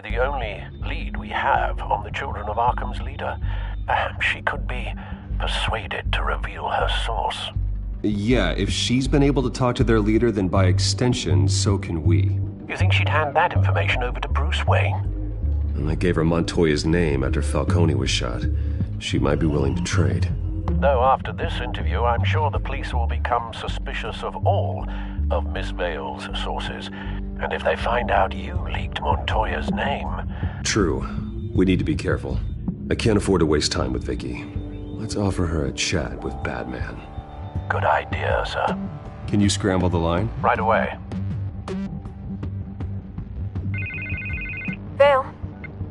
the only lead we have on the Children of Arkham's leader. Perhaps she could be persuaded to reveal her source. Yeah, if she's been able to talk to their leader, then by extension, so can we. You think she'd hand that information over to Bruce Wayne? And I gave her Montoya's name after Falcone was shot. She might be willing to trade. Though after this interview, I'm sure the police will become suspicious of all of Miss Vale's sources. And if they find out you leaked Montoya's name... True. We need to be careful. I can't afford to waste time with Vicky. Let's offer her a chat with Batman. Good idea, sir. Can you scramble the line? Right away. Vale,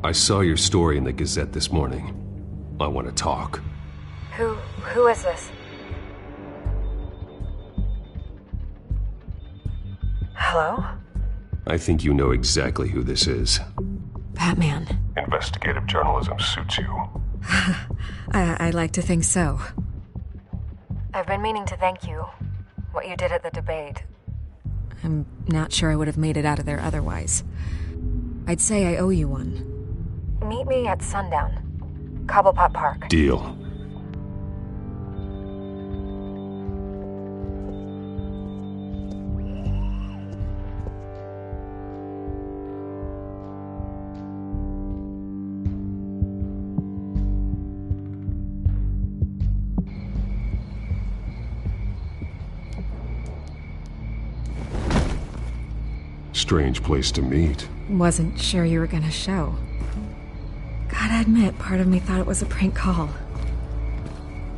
I saw your story in the Gazette this morning. I want to talk. Who is this? Hello? I think you know exactly who this is. Batman. Investigative journalism suits you. I like to think so. I've been meaning to thank you. What you did at the debate. I'm not sure I would have made it out of there otherwise. I'd say I owe you one. Meet me at sundown. Cobblepot Park. Deal. Strange place to meet. Wasn't sure you were gonna show. Gotta admit, part of me thought it was a prank call.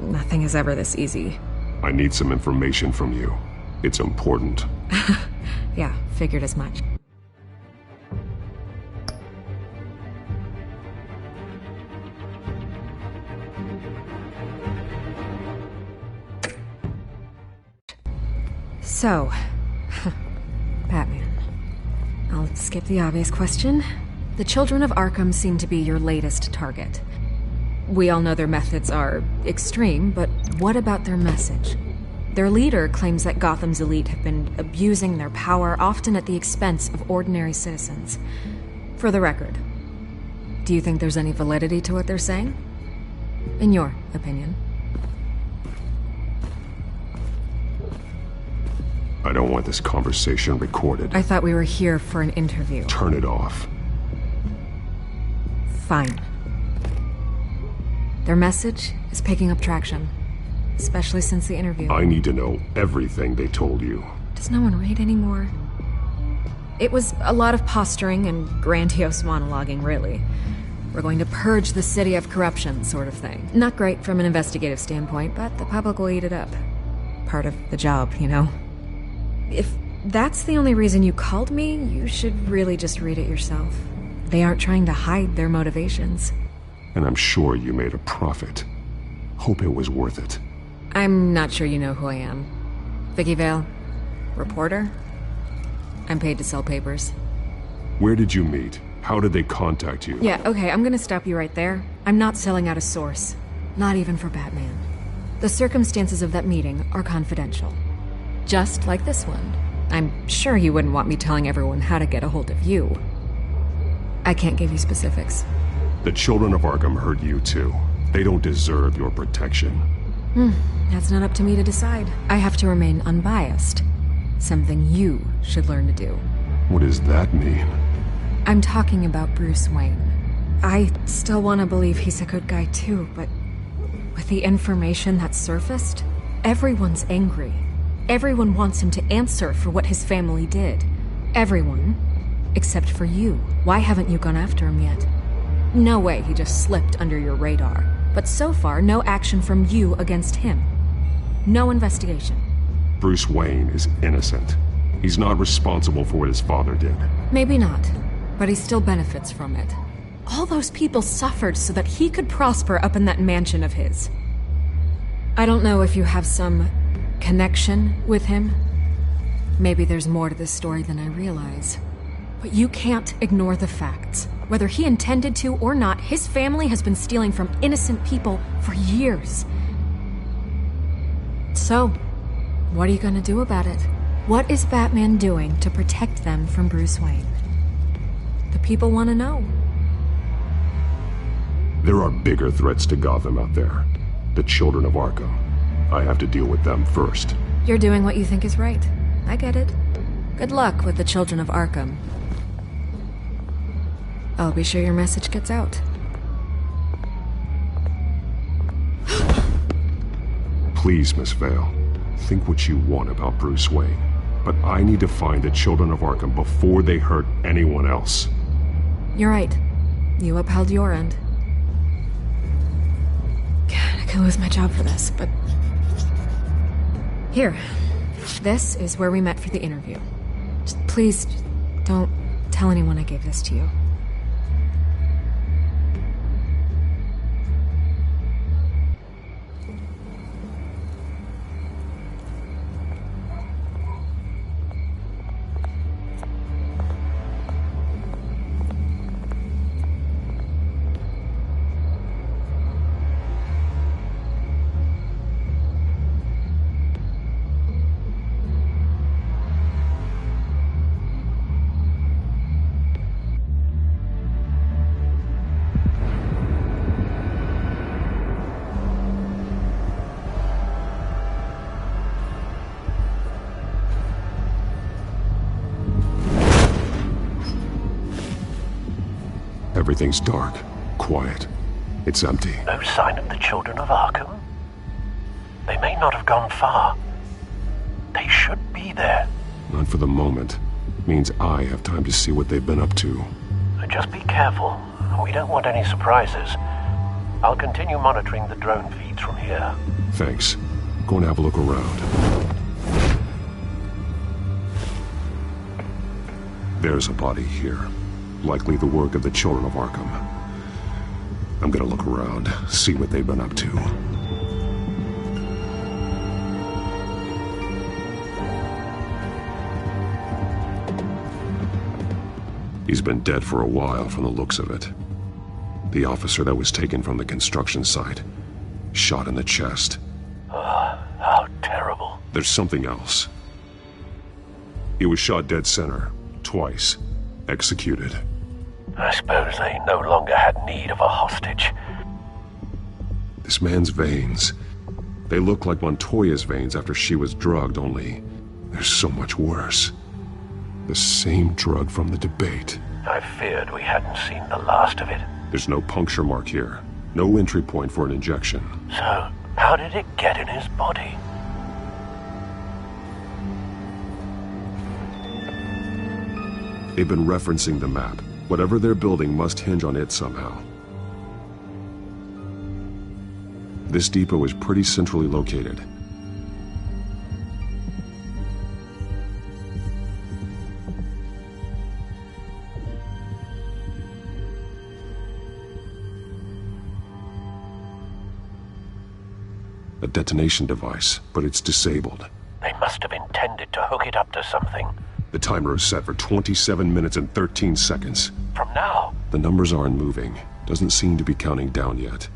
Nothing is ever this easy. I need some information from you. It's important. Yeah, figured as much. So, Batman. I'll skip the obvious question. The children of Arkham seem to be your latest target. We all know their methods are extreme, but what about their message? Their leader claims that Gotham's elite have been abusing their power, often at the expense of ordinary citizens. For the record, do you think there's any validity to what they're saying? In your opinion? I don't want this conversation recorded. I thought we were here for an interview. Turn it off. Fine. Their message is picking up traction, especially since the interview. I need to know everything they told you. Does no one read anymore? It was a lot of posturing and grandiose monologuing, really. We're going to purge the city of corruption, sort of thing. Not great from an investigative standpoint, but the public will eat it up. Part of the job, you know? If that's the only reason you called me, you should really just read it yourself. They aren't trying to hide their motivations. And I'm sure you made a profit. Hope it was worth it. I'm not sure you know who I am. Vicky Vale. Reporter? I'm paid to sell papers. Where did you meet? How did they contact you? Yeah, okay, I'm gonna stop you right there. I'm not selling out a source. Not even for Batman. The circumstances of that meeting are confidential. Just like this one. I'm sure you wouldn't want me telling everyone how to get a hold of you. I can't give you specifics. The children of Arkham heard you too. They don't deserve your protection. That's not up to me to decide. I have to remain unbiased. Something you should learn to do. What does that mean? I'm talking about Bruce Wayne. I still want to believe he's a good guy too, but with the information that's surfaced, everyone's angry. Everyone wants him to answer for what his family did. Everyone, except for you. Why haven't you gone after him yet? No way he just slipped under your radar. But so far, no action from you against him. No investigation. Bruce Wayne is innocent. He's not responsible for what his father did. Maybe not, but he still benefits from it. All those people suffered so that he could prosper up in that mansion of his. I don't know if you have some connection with him. Maybe there's more to this story than I realize. But you can't ignore the facts. Whether he intended to or not, his family has been stealing from innocent people for years. So, what are you gonna do about it? What is Batman doing to protect them from Bruce Wayne? The people want to know. There are bigger threats to Gotham out there. The children of Arkham. I have to deal with them first. You're doing what you think is right. I get it. Good luck with the children of Arkham. I'll be sure your message gets out. Please, Miss Vale. Think what you want about Bruce Wayne. But I need to find the children of Arkham before they hurt anyone else. You're right. You upheld your end. God, I could lose my job for this, but... Here. This is where we met for the interview. Just please, don't tell anyone I gave this to you. Everything's dark, quiet. It's empty. No sign of the children of Arkham? They may not have gone far. They should be there. Not for the moment. Means I have time to see what they've been up to. Just be careful. We don't want any surprises. I'll continue monitoring the drone feeds from here. Thanks. Go and have a look around. There's a body here. Likely the work of the children of Arkham. I'm gonna look around, see what they've been up to. He's been dead for a while from the looks of it. The officer that was taken from the construction site. Shot in the chest. How terrible. There's something else. He was shot dead center. Twice. Executed. I suppose they no longer had need of a hostage. This man's veins. They look like Montoya's veins after she was drugged, only they're so much worse. The same drug from the debate. I feared we hadn't seen the last of it. There's no puncture mark here. No entry point for an injection. So, how did it get in his body? They've been referencing the map. Whatever they're building must hinge on it somehow. This depot is pretty centrally located. A detonation device, but it's disabled. They must have intended to hook it up to something. The timer is set for 27 minutes and 13 seconds. From now? The numbers aren't moving. Doesn't seem to be counting down yet.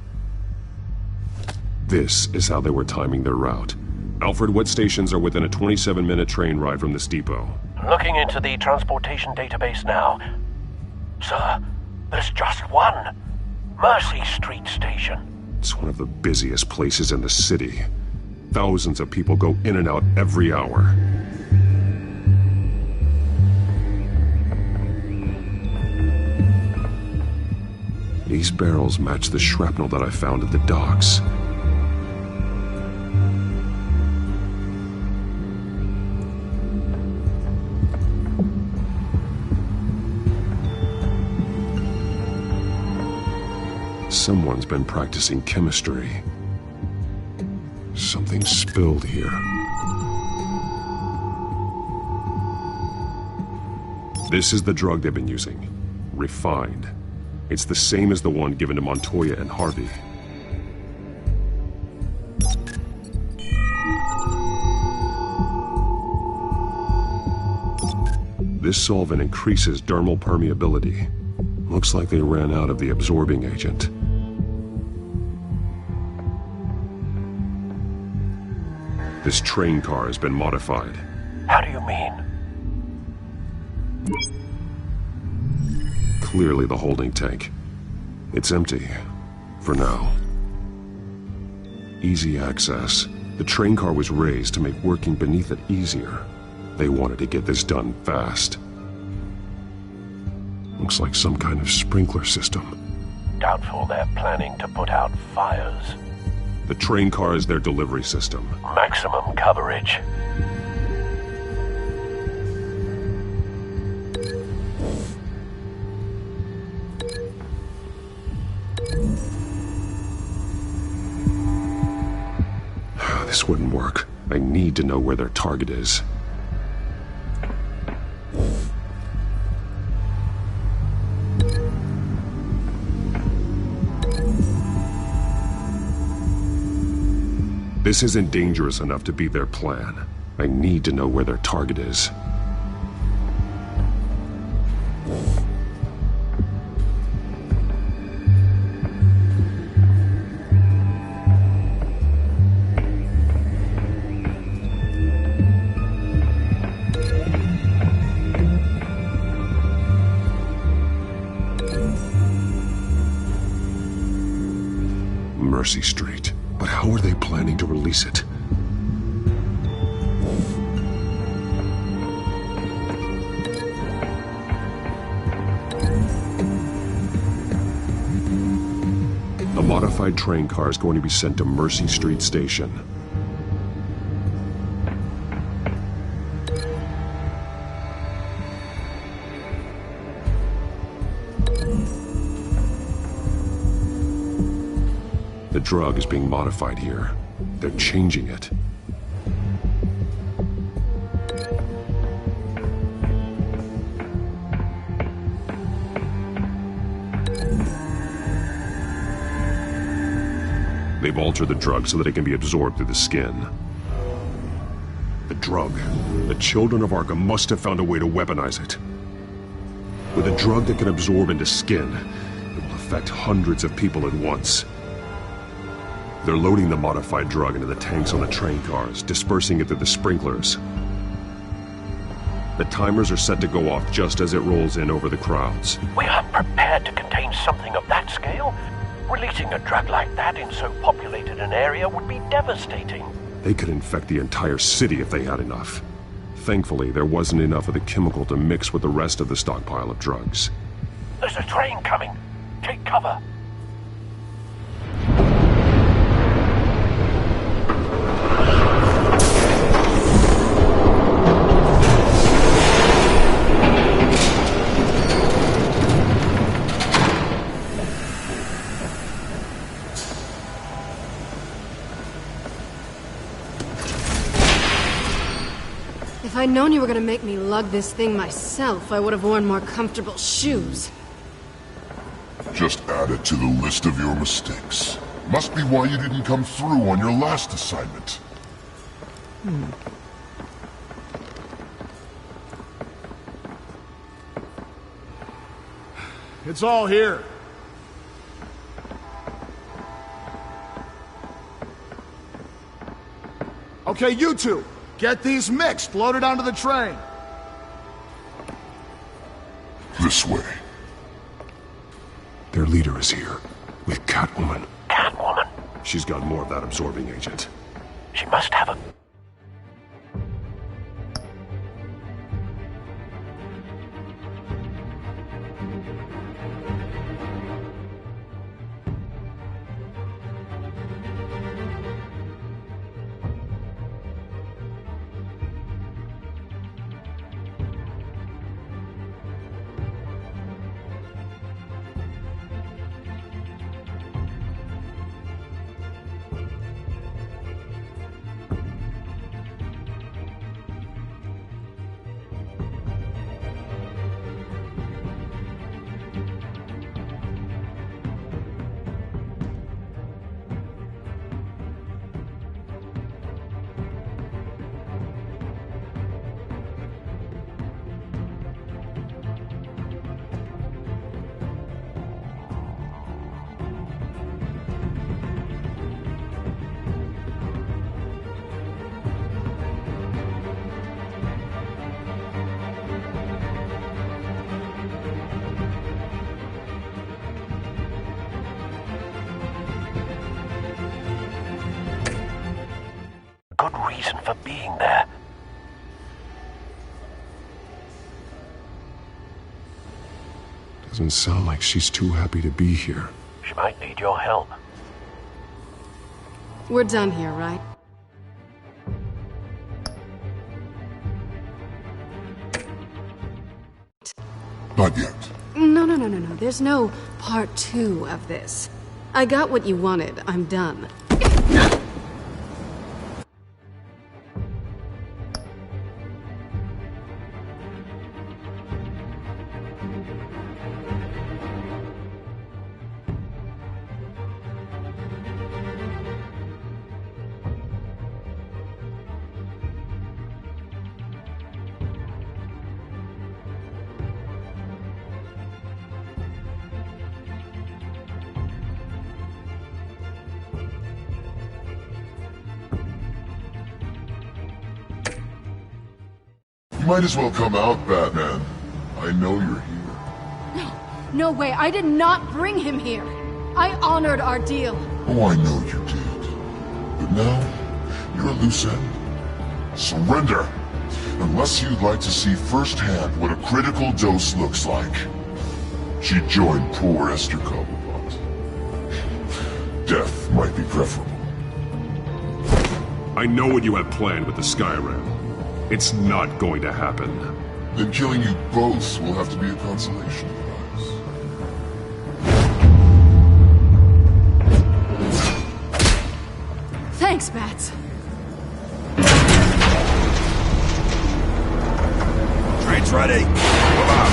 This is how they were timing their route. Alfred, what stations are within a 27-minute train ride from this depot? Looking into the transportation database now. Sir, there's just one. Mercy Street Station. It's one of the busiest places in the city. Thousands of people go in and out every hour. These barrels match the shrapnel that I found at the docks. Someone's been practicing chemistry. Something spilled here. This is the drug they've been using. Refined. It's the same as the one given to Montoya and Harvey. This solvent increases dermal permeability. Looks like they ran out of the absorbing agent. This train car has been modified. How do you mean? Clearly the holding tank. It's empty. For now. Easy access. The train car was raised to make working beneath it easier. They wanted to get this done fast. Looks like some kind of sprinkler system. Doubtful they're planning to put out fires. The train car is their delivery system. Maximum coverage. This wouldn't work. I need to know where their target is. This isn't dangerous enough to be their plan. I need to know where their target is. Mercy Street. But how are they planning to release it? modified train car is going to be sent to Mercy Street Station. The drug is being modified here. They're changing it. They've altered the drug so that it can be absorbed through the skin. The drug. The children of Arkham must have found a way to weaponize it. With a drug that can absorb into skin, it will affect hundreds of people at once. They're loading the modified drug into the tanks on the train cars, dispersing it through the sprinklers. The timers are set to go off just as it rolls in over the crowds. We aren't prepared to contain something of that scale. Releasing a drug like that in so populated an area would be devastating. They could infect the entire city if they had enough. Thankfully, there wasn't enough of the chemical to mix with the rest of the stockpile of drugs. There's a train coming. Take cover. If I'd known you were gonna make me lug this thing myself, I would have worn more comfortable shoes. Just add it to the list of your mistakes. Must be why you didn't come through on your last assignment. It's all here. Okay, you two. Get these mixed, loaded onto the train. This way. Their leader is here, with Catwoman. Catwoman? She's got more of that absorbing agent. She must have a... good reason for being there. Doesn't sound like she's too happy to be here. She might need your help. We're done here, right? Not yet. No. There's no part 2 of this. I got what you wanted. I'm done. You might as well come out, Batman. I know you're here. No way. I did not bring him here. I honored our deal. Oh, I know you did. But now, you're a loose end. Surrender! Unless you'd like to see firsthand what a critical dose looks like. She joined poor Esther Cobblepot. death might be preferable. I know what you have planned with the Skyrim. It's not going to happen. Then killing you both will have to be a consolation prize. Thanks, Bats. Train's ready! Move out!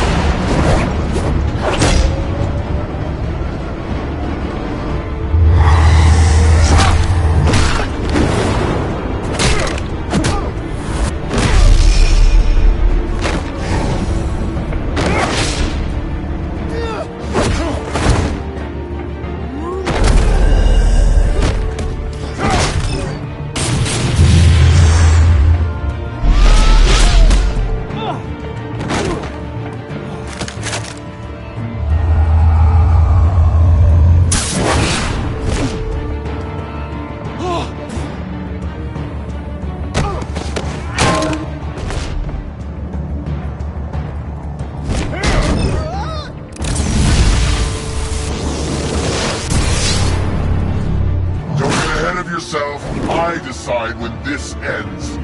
I decide when this ends.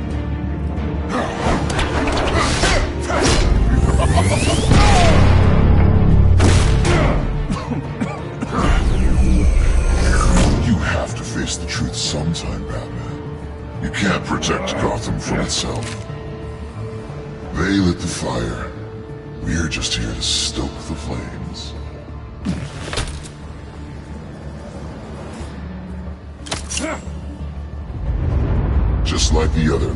You have to face the truth sometime, Batman. You can't protect Gotham from itself. They lit the fire. We're just here to stoke the flames. Just like the other.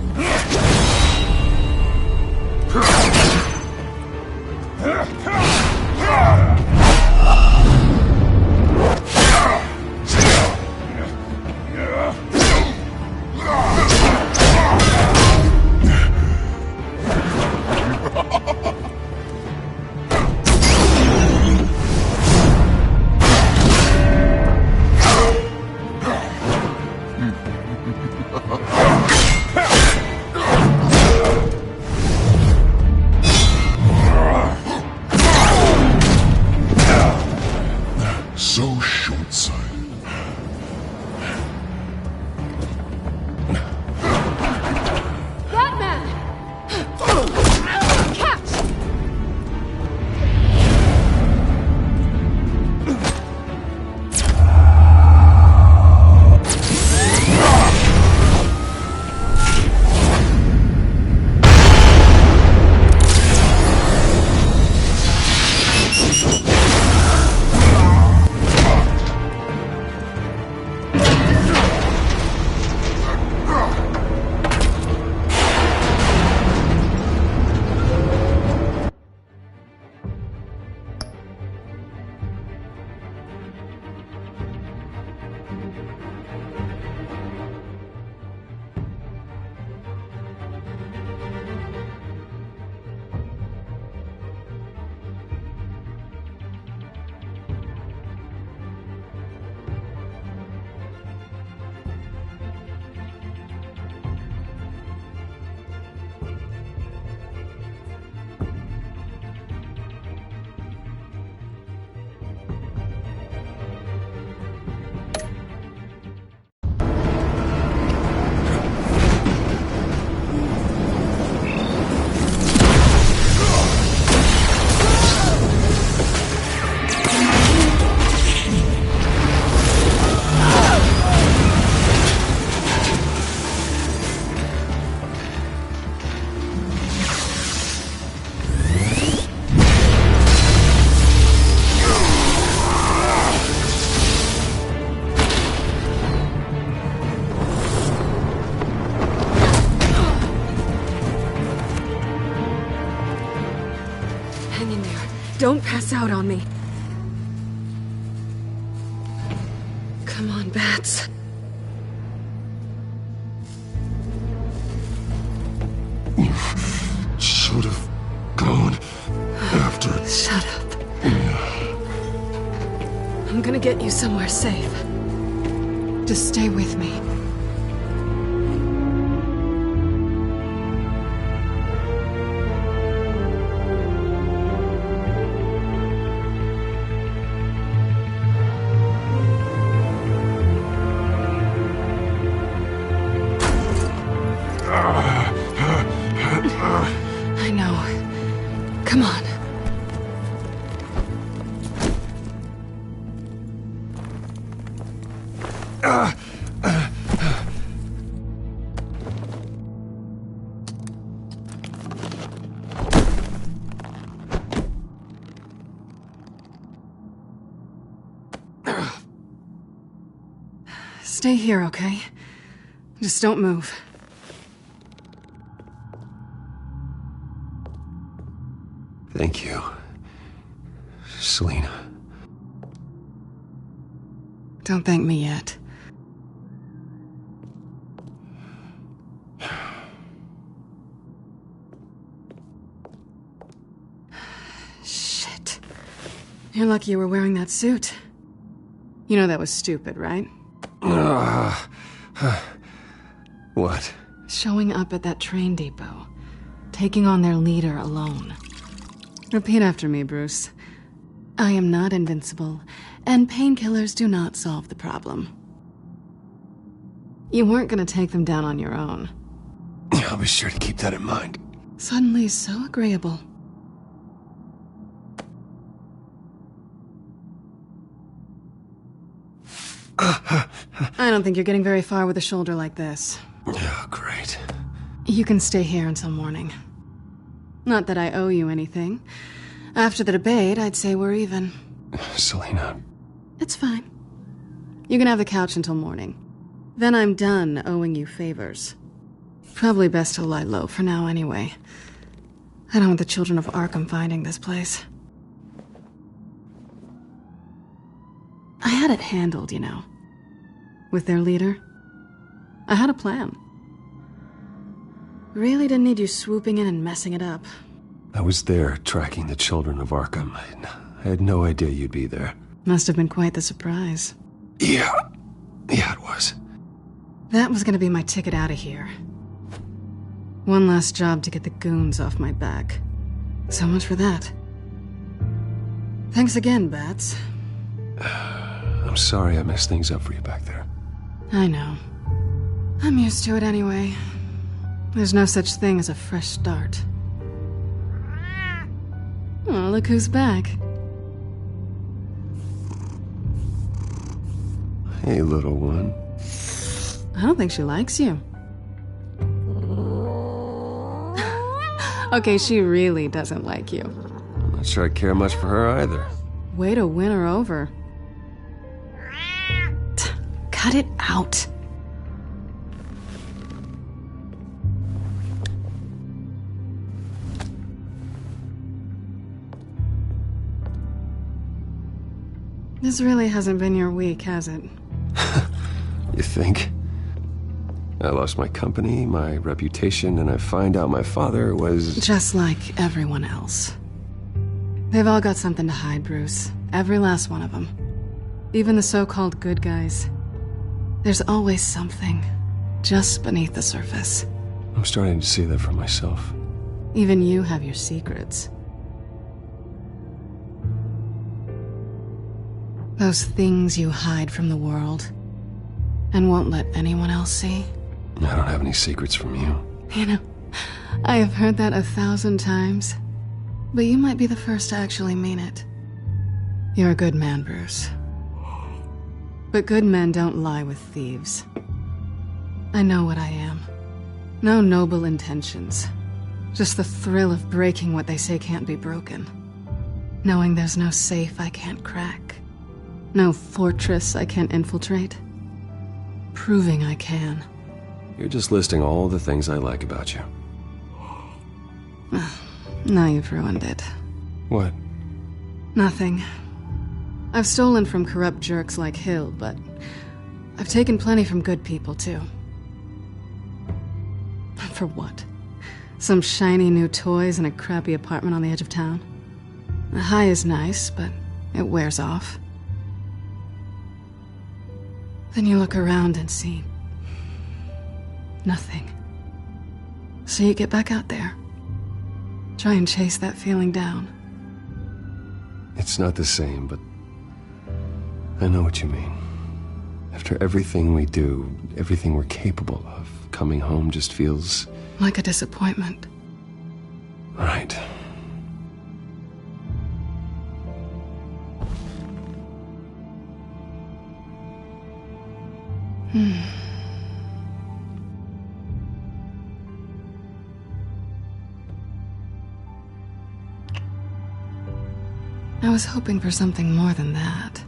So short-sighted. Batman! Catch! Hang in there. Don't pass out on me. Come on, Bats. Should have gone after. Shut up. I'm gonna get you somewhere safe. Just stay with me. I know. Come on. Stay here, okay? Just don't move. Thank you, Selina. Don't thank me yet. Shit. You're lucky you were wearing that suit. You know that was stupid, right? What? Showing up at that train depot. Taking on their leader alone. Repeat after me, Bruce. I am not invincible, and painkillers do not solve the problem. You weren't gonna take them down on your own. I'll be sure to keep that in mind. Suddenly so agreeable. I don't think you're getting very far with a shoulder like this. Oh, great. You can stay here until morning. Not that I owe you anything. After the debate, I'd say we're even. Selina. It's fine. You can have the couch until morning. Then I'm done owing you favors. Probably best to lie low for now anyway. I don't want the children of Arkham finding this place. I had it handled, you know. With their leader. I had a plan. Really didn't need you swooping in and messing it up. I was there tracking the children of Arkham. I had no idea you'd be there. Must have been quite the surprise. Yeah, it was. That was gonna be my ticket out of here. One last job to get the goons off my back. So much for that. Thanks again, Bats. I'm sorry I messed things up for you back there. I know. I'm used to it anyway. There's no such thing as a fresh start. Oh, look who's back. Hey, little one. I don't think she likes you. Okay, she really doesn't like you. I'm not sure I care much for her either. Way to win her over. Cut it out. This really hasn't been your week, has it? You think? I lost my company, my reputation, and I find out my father was... Just like everyone else. They've all got something to hide, Bruce. Every last one of them. Even the so-called good guys. There's always something, just beneath the surface. I'm starting to see that for myself. Even you have your secrets. Those things you hide from the world, and won't let anyone else see. I don't have any secrets from you. You know, I have heard that 1,000 times, but you might be the first to actually mean it. You're a good man, Bruce. But good men don't lie with thieves. I know what I am. No noble intentions. Just the thrill of breaking what they say can't be broken. Knowing there's no safe I can't crack. No fortress I can't infiltrate. Proving I can. You're just listing all the things I like about you. Now you've ruined it. What? Nothing. I've stolen from corrupt jerks like Hill, but I've taken plenty from good people, too. For what? Some shiny new toys and a crappy apartment on the edge of town? The high is nice, but it wears off. Then you look around and see... nothing. So you get back out there. Try and chase that feeling down. It's not the same, but... I know what you mean. After everything we do, everything we're capable of, coming home just feels... like a disappointment. Right. I was hoping for something more than that.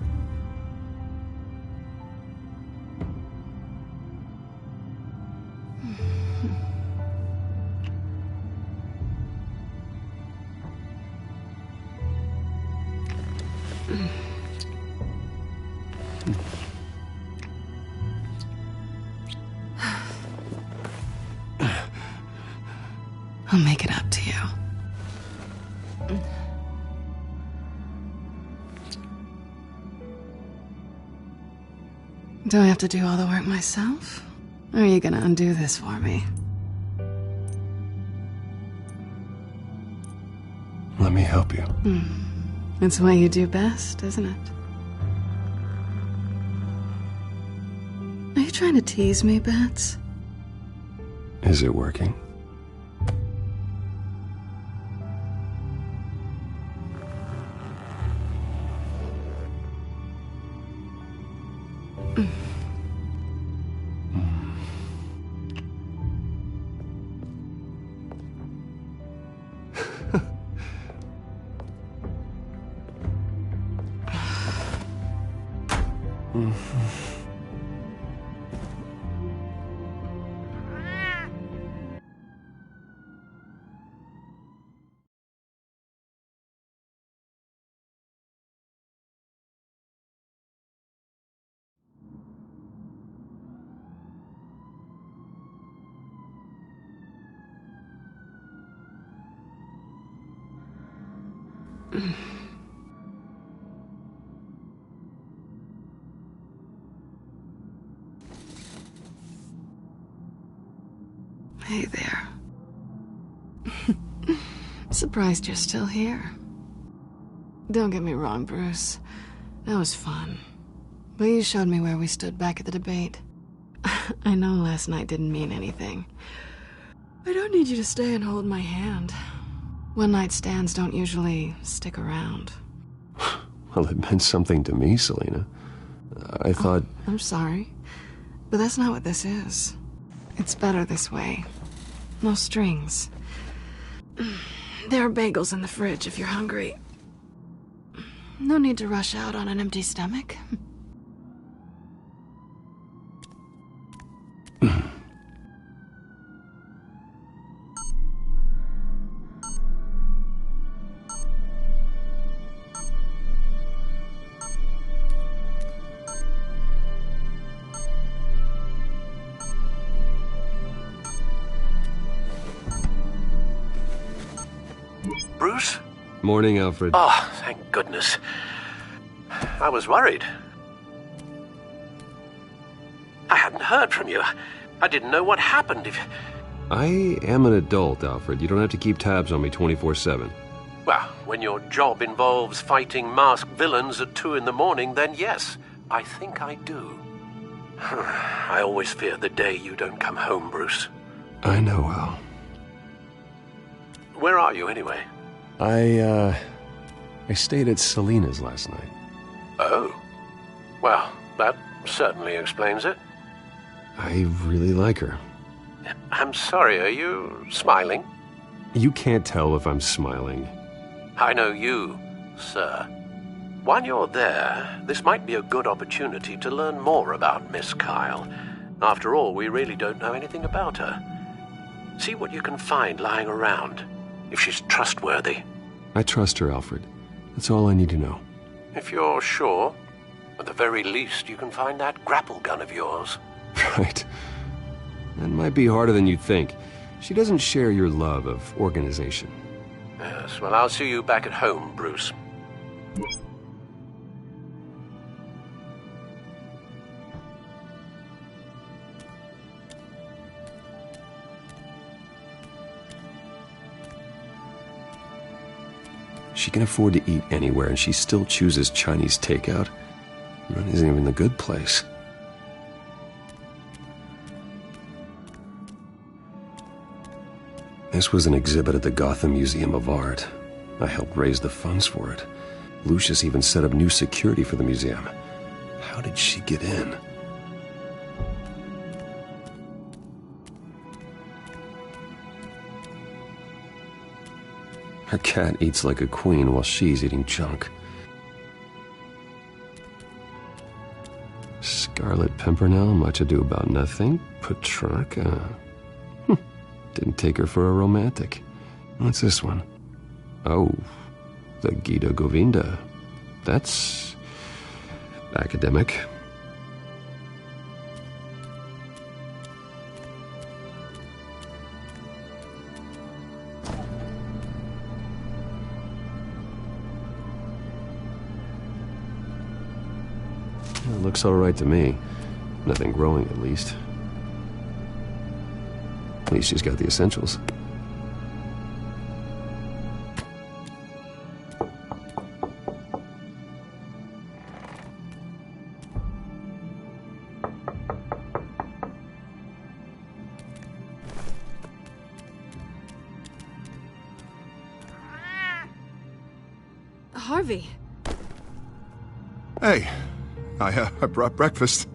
I'll make it up to you. Do I have to do all the work myself? Or are you gonna undo this for me? Let me help you. It's what you do best, isn't it? Are you trying to tease me, Bats? Is it working? Hey there. Surprised you're still here. Don't get me wrong, Bruce. That was fun. But you showed me where we stood back at the debate. I know last night didn't mean anything. I don't need you to stay and hold my hand. One-night stands don't usually stick around. Well, it meant something to me, Selena. I thought... I'm sorry, but that's not what this is. It's better this way. No strings. There are bagels in the fridge if you're hungry. No need to rush out on an empty stomach. Bruce? Morning, Alfred. Oh, thank goodness. I was worried. I hadn't heard from you. I didn't know what happened if... I am an adult, Alfred. You don't have to keep tabs on me 24/7. Well, when your job involves fighting masked villains at 2 in the morning, then yes, I think I do. I always fear the day you don't come home, Bruce. I know, Al. Where are you, anyway? I stayed at Selena's last night. Oh. Well, that certainly explains it. I really like her. I'm sorry, are you smiling? You can't tell if I'm smiling. I know you, sir. While you're there, this might be a good opportunity to learn more about Miss Kyle. After all, we really don't know anything about her. See what you can find lying around, if she's trustworthy. I trust her, Alfred. That's all I need to know. If you're sure, at the very least, you can find that grapple gun of yours. Right. That might be harder than you'd think. She doesn't share your love of organization. Yes, well, I'll see you back at home, Bruce. She can afford to eat anywhere, and she still chooses Chinese takeout. That isn't even the good place. This was an exhibit at the Gotham Museum of Art. I helped raise the funds for it. Lucius even set up new security for the museum. How did she get in? Her cat eats like a queen while she's eating junk. Scarlet Pimpernel, much ado about nothing. Petrarca. Didn't take her for a romantic. What's this one? Oh, the Gita Govinda. That's academic. It looks all right to me. Nothing growing, at least. At least she's got the essentials. Harvey. Hey, I brought breakfast.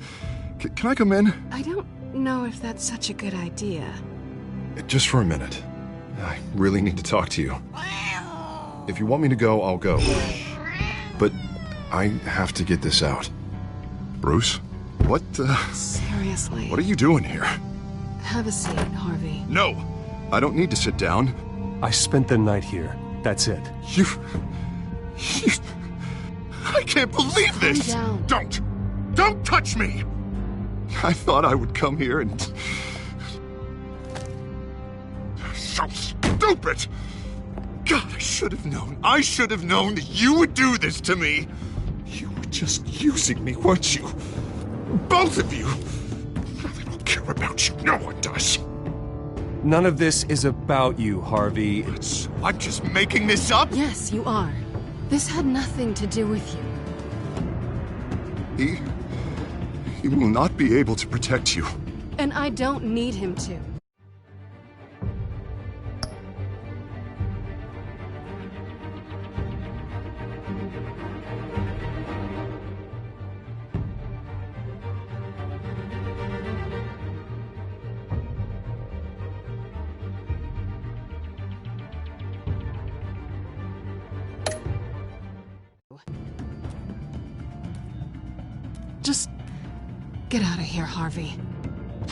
Can I come in? I don't know if that's such a good idea. Just for a minute. I really need to talk to you. If you want me to go, I'll go. But I have to get this out. Bruce? What, Seriously. What are you doing here? Have a seat, Harvey. No! I don't need to sit down. I spent the night here. That's it. You... I can't believe this! Calm down. Don't touch me! I thought I would come here and... So stupid! God, I should have known. I should have known that you would do this to me. You were just using me, weren't you? Both of you. I don't care about you. No one does. None of this is about you, Harvey. I'm just making this up? Yes, you are. This had nothing to do with you. He will not be able to protect you. And I don't need him to. Just get out of here, Harvey.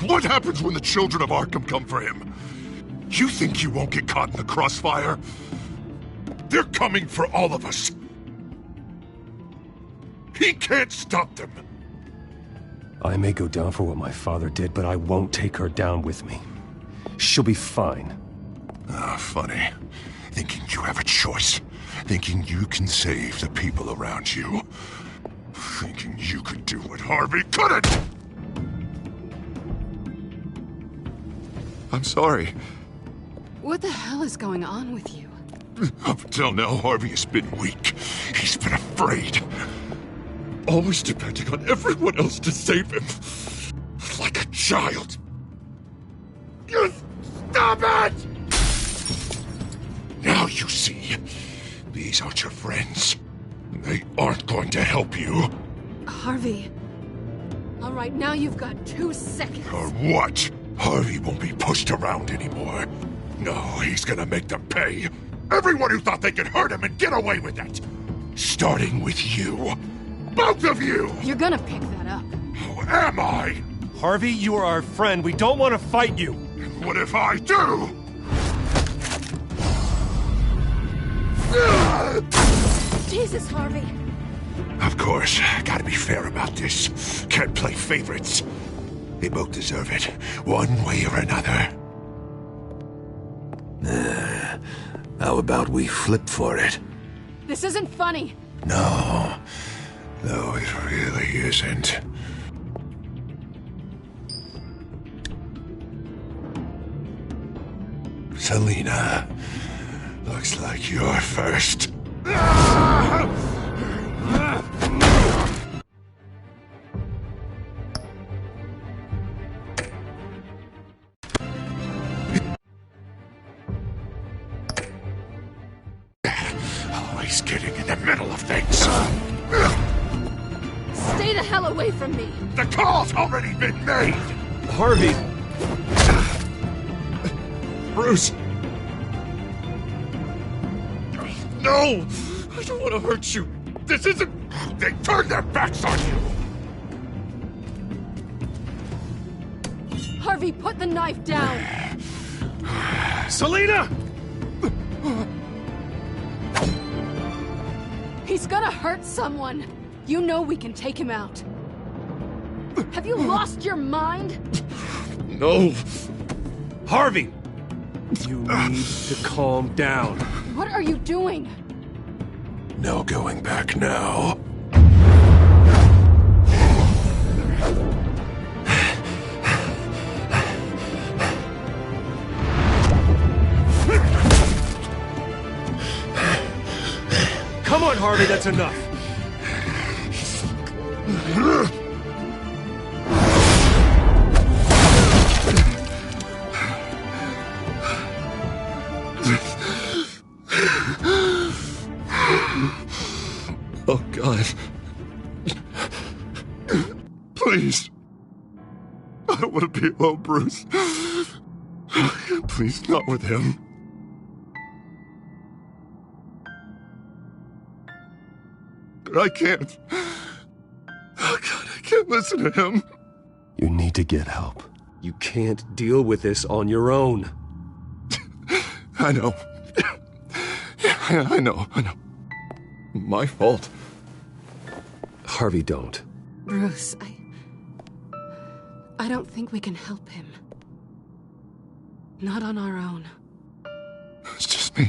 What happens when the children of Arkham come for him? You think you won't get caught in the crossfire? They're coming for all of us. He can't stop them. I may go down for what my father did, but I won't take her down with me. She'll be fine. Ah, funny. Thinking you have a choice. Thinking you can save the people around you. Thinking you could do what Harvey couldn't! I'm sorry. What the hell is going on with you? Up until now, Harvey has been weak. He's been afraid. Always depending on everyone else to save him. Like a child. You stop it! Now you see. These aren't your friends. They aren't going to help you. Harvey. All right, now you've got 2 seconds. Or what? Harvey won't be pushed around anymore. No, he's gonna make them pay. Everyone who thought they could hurt him and get away with it. Starting with you. Both of you! You're gonna pick that up. Who am I? Harvey, you are our friend. We don't want to fight you. What if I do? Jesus, Harvey. Of course, gotta be fair about this. Can't play favorites. They both deserve it, one way or another. How about we flip for it? This isn't funny. No, it really isn't. Selina, looks like you're first. always getting in the middle of things. Stay the hell away from me! The call's already been made! Harvey! Bruce! No! I don't want to hurt you! This isn't... They turned their backs on you! Harvey, put the knife down! Selina! He's gonna hurt someone! You know we can take him out. Have you lost your mind? No! Harvey! You need to calm down. What are you doing? No going back now. Come on, Harvey, that's enough. Oh, God. Please. I don't want to be alone, Bruce. Please, not with him. But I can't. Oh, God, I can't listen to him. You need to get help. You can't deal with this on your own. I know. Yeah, I know. My fault. Harvey, don't. Bruce, I don't think we can help him. Not on our own. It's just me.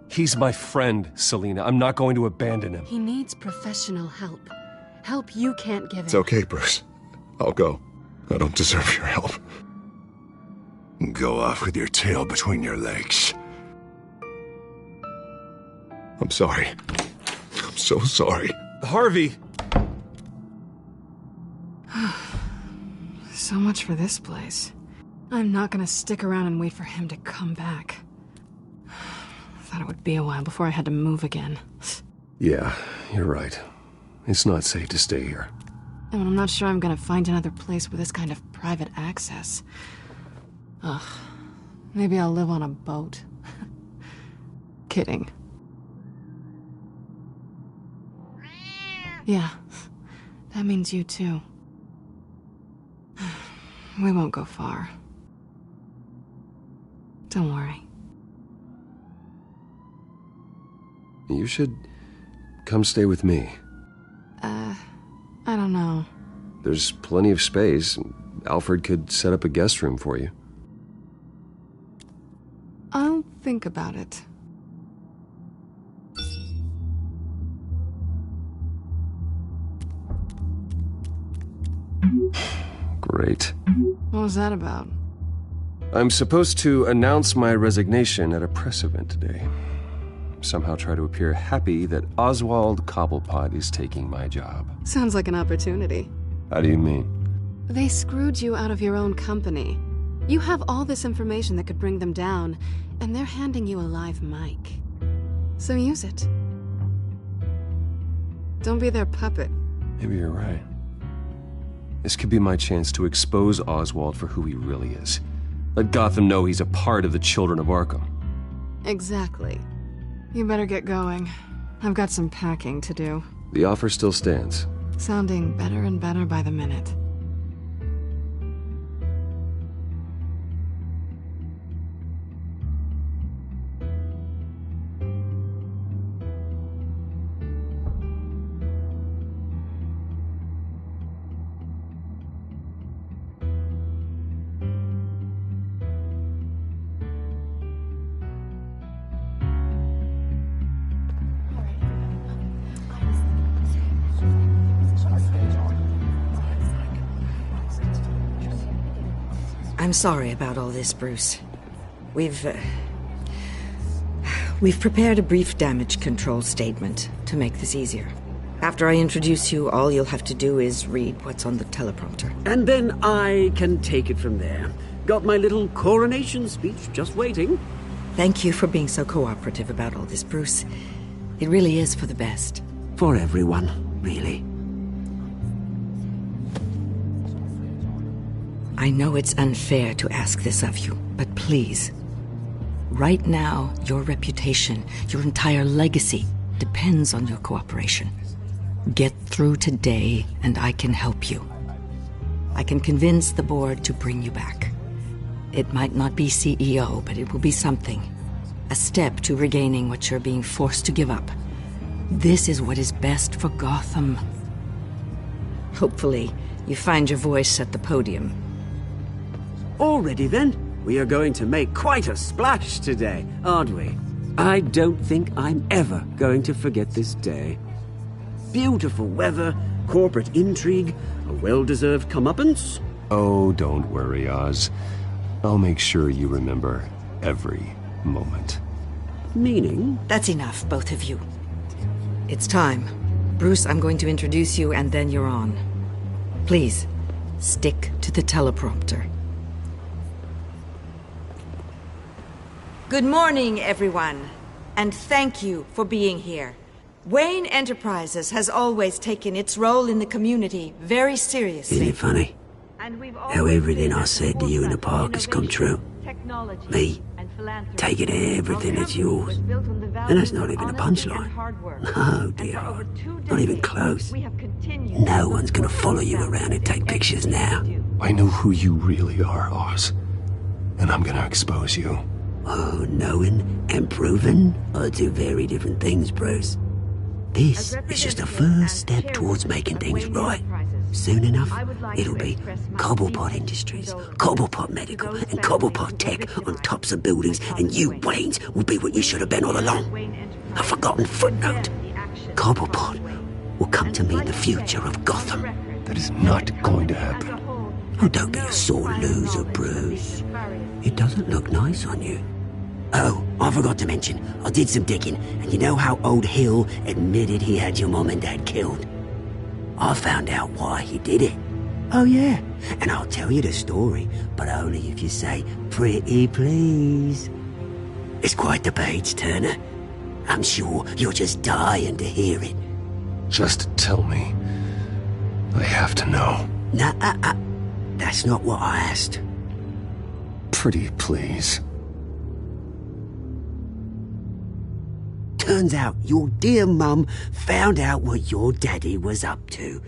He's my friend, Selina. I'm not going to abandon him. He needs professional help. Help you can't give him. It's okay, Bruce. I'll go. I don't deserve your help. Go off with your tail between your legs. I'm sorry. I'm so sorry. Harvey! So much for this place. I'm not gonna stick around and wait for him to come back. Thought it would be a while before I had to move again. Yeah, you're right. It's not safe to stay here. And I'm not sure I'm gonna find another place with this kind of private access. Ugh. Maybe I'll live on a boat. Kidding. Yeah. That means you too. We won't go far. Don't worry. You should come stay with me. I don't know. There's plenty of space. Alfred could set up a guest room for you. I'll think about it. Great. What was that about? I'm supposed to announce my resignation at a press event today. Somehow try to appear happy that Oswald Cobblepot is taking my job. Sounds like an opportunity. How do you mean? They screwed you out of your own company. You have all this information that could bring them down, and they're handing you a live mic. So use it. Don't be their puppet. Maybe you're right. This could be my chance to expose Oswald for who he really is. Let Gotham know he's a part of the Children of Arkham. Exactly. You better get going. I've got some packing to do. The offer still stands. Sounding better and better by the minute. I'm sorry about all this, Bruce. We've prepared a brief damage control statement to make this easier. After I introduce you, all you'll have to do is read what's on the teleprompter. And then I can take it from there. Got my little coronation speech just waiting. Thank you for being so cooperative about all this, Bruce. It really is for the best. For everyone, really. I know it's unfair to ask this of you, but please. Right now, your reputation, your entire legacy, depends on your cooperation. Get through today, and I can help you. I can convince the board to bring you back. It might not be CEO, but it will be something. A step to regaining what you're being forced to give up. This is what is best for Gotham. Hopefully, you find your voice at the podium. Already then? We are going to make quite a splash today, aren't we? I don't think I'm ever going to forget this day. Beautiful weather, corporate intrigue, a well-deserved comeuppance. Oh, don't worry, Oz. I'll make sure you remember every moment. Meaning? That's enough, both of you. It's time. Bruce, I'm going to introduce you, and then you're on. Please, stick to the teleprompter. Good morning, everyone, and thank you for being here. Wayne Enterprises has always taken its role in the community very seriously. Isn't it funny? How everything I said to you in the park has come true. Me, taking everything that's yours. And that's not even a punchline. No, dear heart. Not even close. No one's gonna follow you around and take pictures now. I know who you really are, Oz. And I'm gonna expose you. Oh, knowing and proving are two very different things, Bruce. This is just a first step towards making things right. Soon enough, it'll be Cobblepot Industries, Cobblepot Medical, and Cobblepot Tech on tops of buildings, and you, Waynes, will be what you should have been all along. A forgotten footnote. Cobblepot will come to mean the future of Gotham. That is not going to happen. Oh, don't be a sore loser, Bruce. It doesn't look nice on you. Oh, I forgot to mention, I did some digging, and you know how old Hill admitted he had your mom and dad killed? I found out why he did it. Oh yeah, and I'll tell you the story, but only if you say, pretty please. It's quite the page turner. I'm sure you're just dying to hear it. Just tell me. I have to know. Nah, that's not what I asked. Pretty please. Turns out your dear mum found out what your daddy was up to.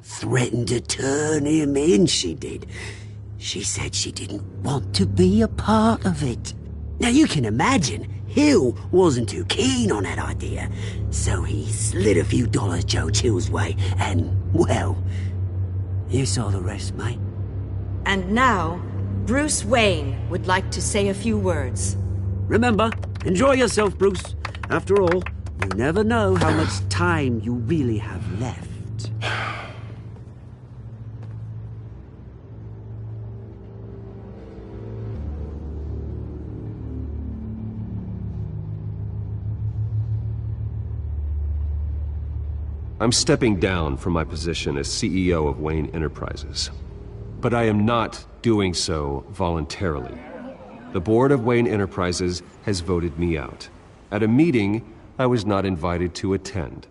Threatened to turn him in, she did. She said she didn't want to be a part of it. Now you can imagine, Hill wasn't too keen on that idea. So he slid a few dollars Joe Chill's way, and, well, you saw the rest, mate. And now, Bruce Wayne would like to say a few words. Remember, enjoy yourself, Bruce. After all, you never know how much time you really have left. I'm stepping down from my position as CEO of Wayne Enterprises. But I am not doing so voluntarily. The board of Wayne Enterprises has voted me out. At a meeting I was not invited to attend.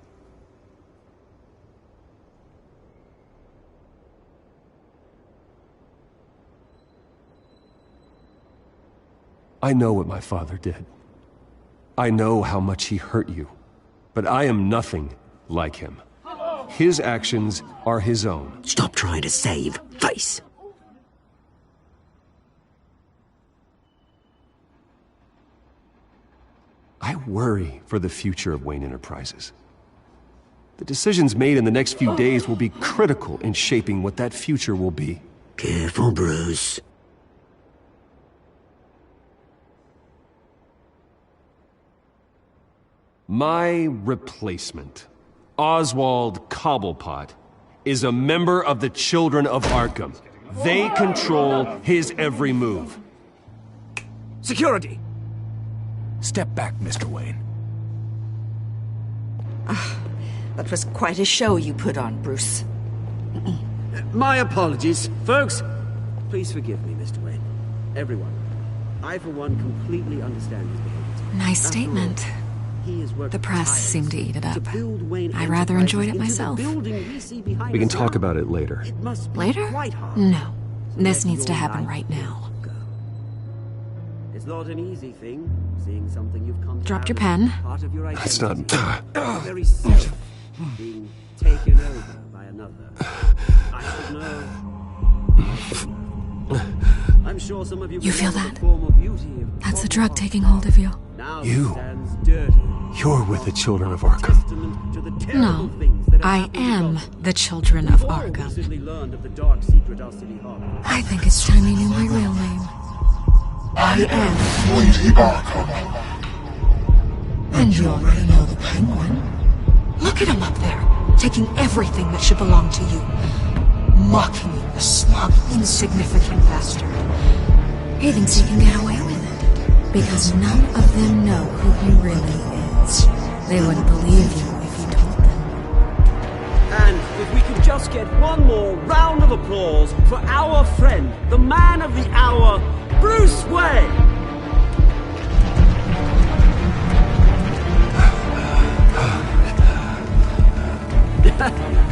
I know what my father did. I know how much he hurt you. But I am nothing like him. His actions are his own. Stop trying to save face. I worry for the future of Wayne Enterprises. The decisions made in the next few days will be critical in shaping what that future will be. Careful, Bruce. My replacement, Oswald Cobblepot, is a member of the Children of Arkham. They control his every move. Security! Step back, Mr. Wayne. That was quite a show you put on, Bruce. My apologies. Folks, please forgive me, Mr. Wayne. Everyone. I, for one, completely understand his behavior. Nice statement. The press seemed to eat it up. I rather enjoyed it myself. We can talk about it later. Later? No. This needs to happen right now. It's not an easy thing, seeing something you've come. Dropped your pen. That's not... Very self, being taken over by another. I should know. I'm sure some of you feel that? That's the drug taking hold of you. You're with the children of Arkham. No, I am the children of Arkham. I think it's time you knew my real name. I am Lady Arkham. And you already know the Penguin. Look at him up there, taking everything that should belong to you. Mocking you, the smug, insignificant bastard. He thinks he can get away with it, because none of them know who he really is. They wouldn't believe you if you told them. And if we could just get one more round of applause for our friend, the man of the hour, Bruce Wayne!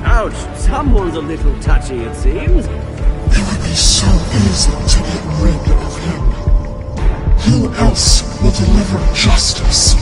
Ouch, someone's a little touchy, it seems. It would be so easy to get rid of him. Who else will deliver justice?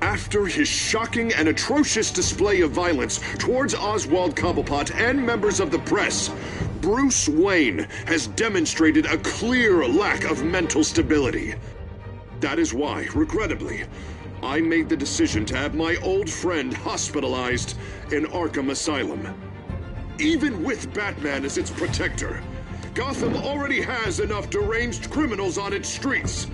After his shocking and atrocious display of violence towards Oswald Cobblepot and members of the press, Bruce Wayne has demonstrated a clear lack of mental stability. That is why, regrettably, I made the decision to have my old friend hospitalized in Arkham Asylum. Even with Batman as its protector, Gotham already has enough deranged criminals on its streets.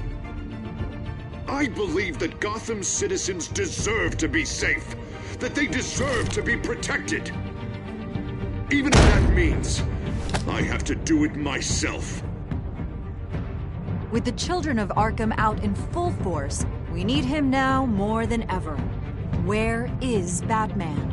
I believe that Gotham's citizens deserve to be safe, that they deserve to be protected. Even if that means I have to do it myself. With the children of Arkham out in full force, we need him now more than ever. Where is Batman?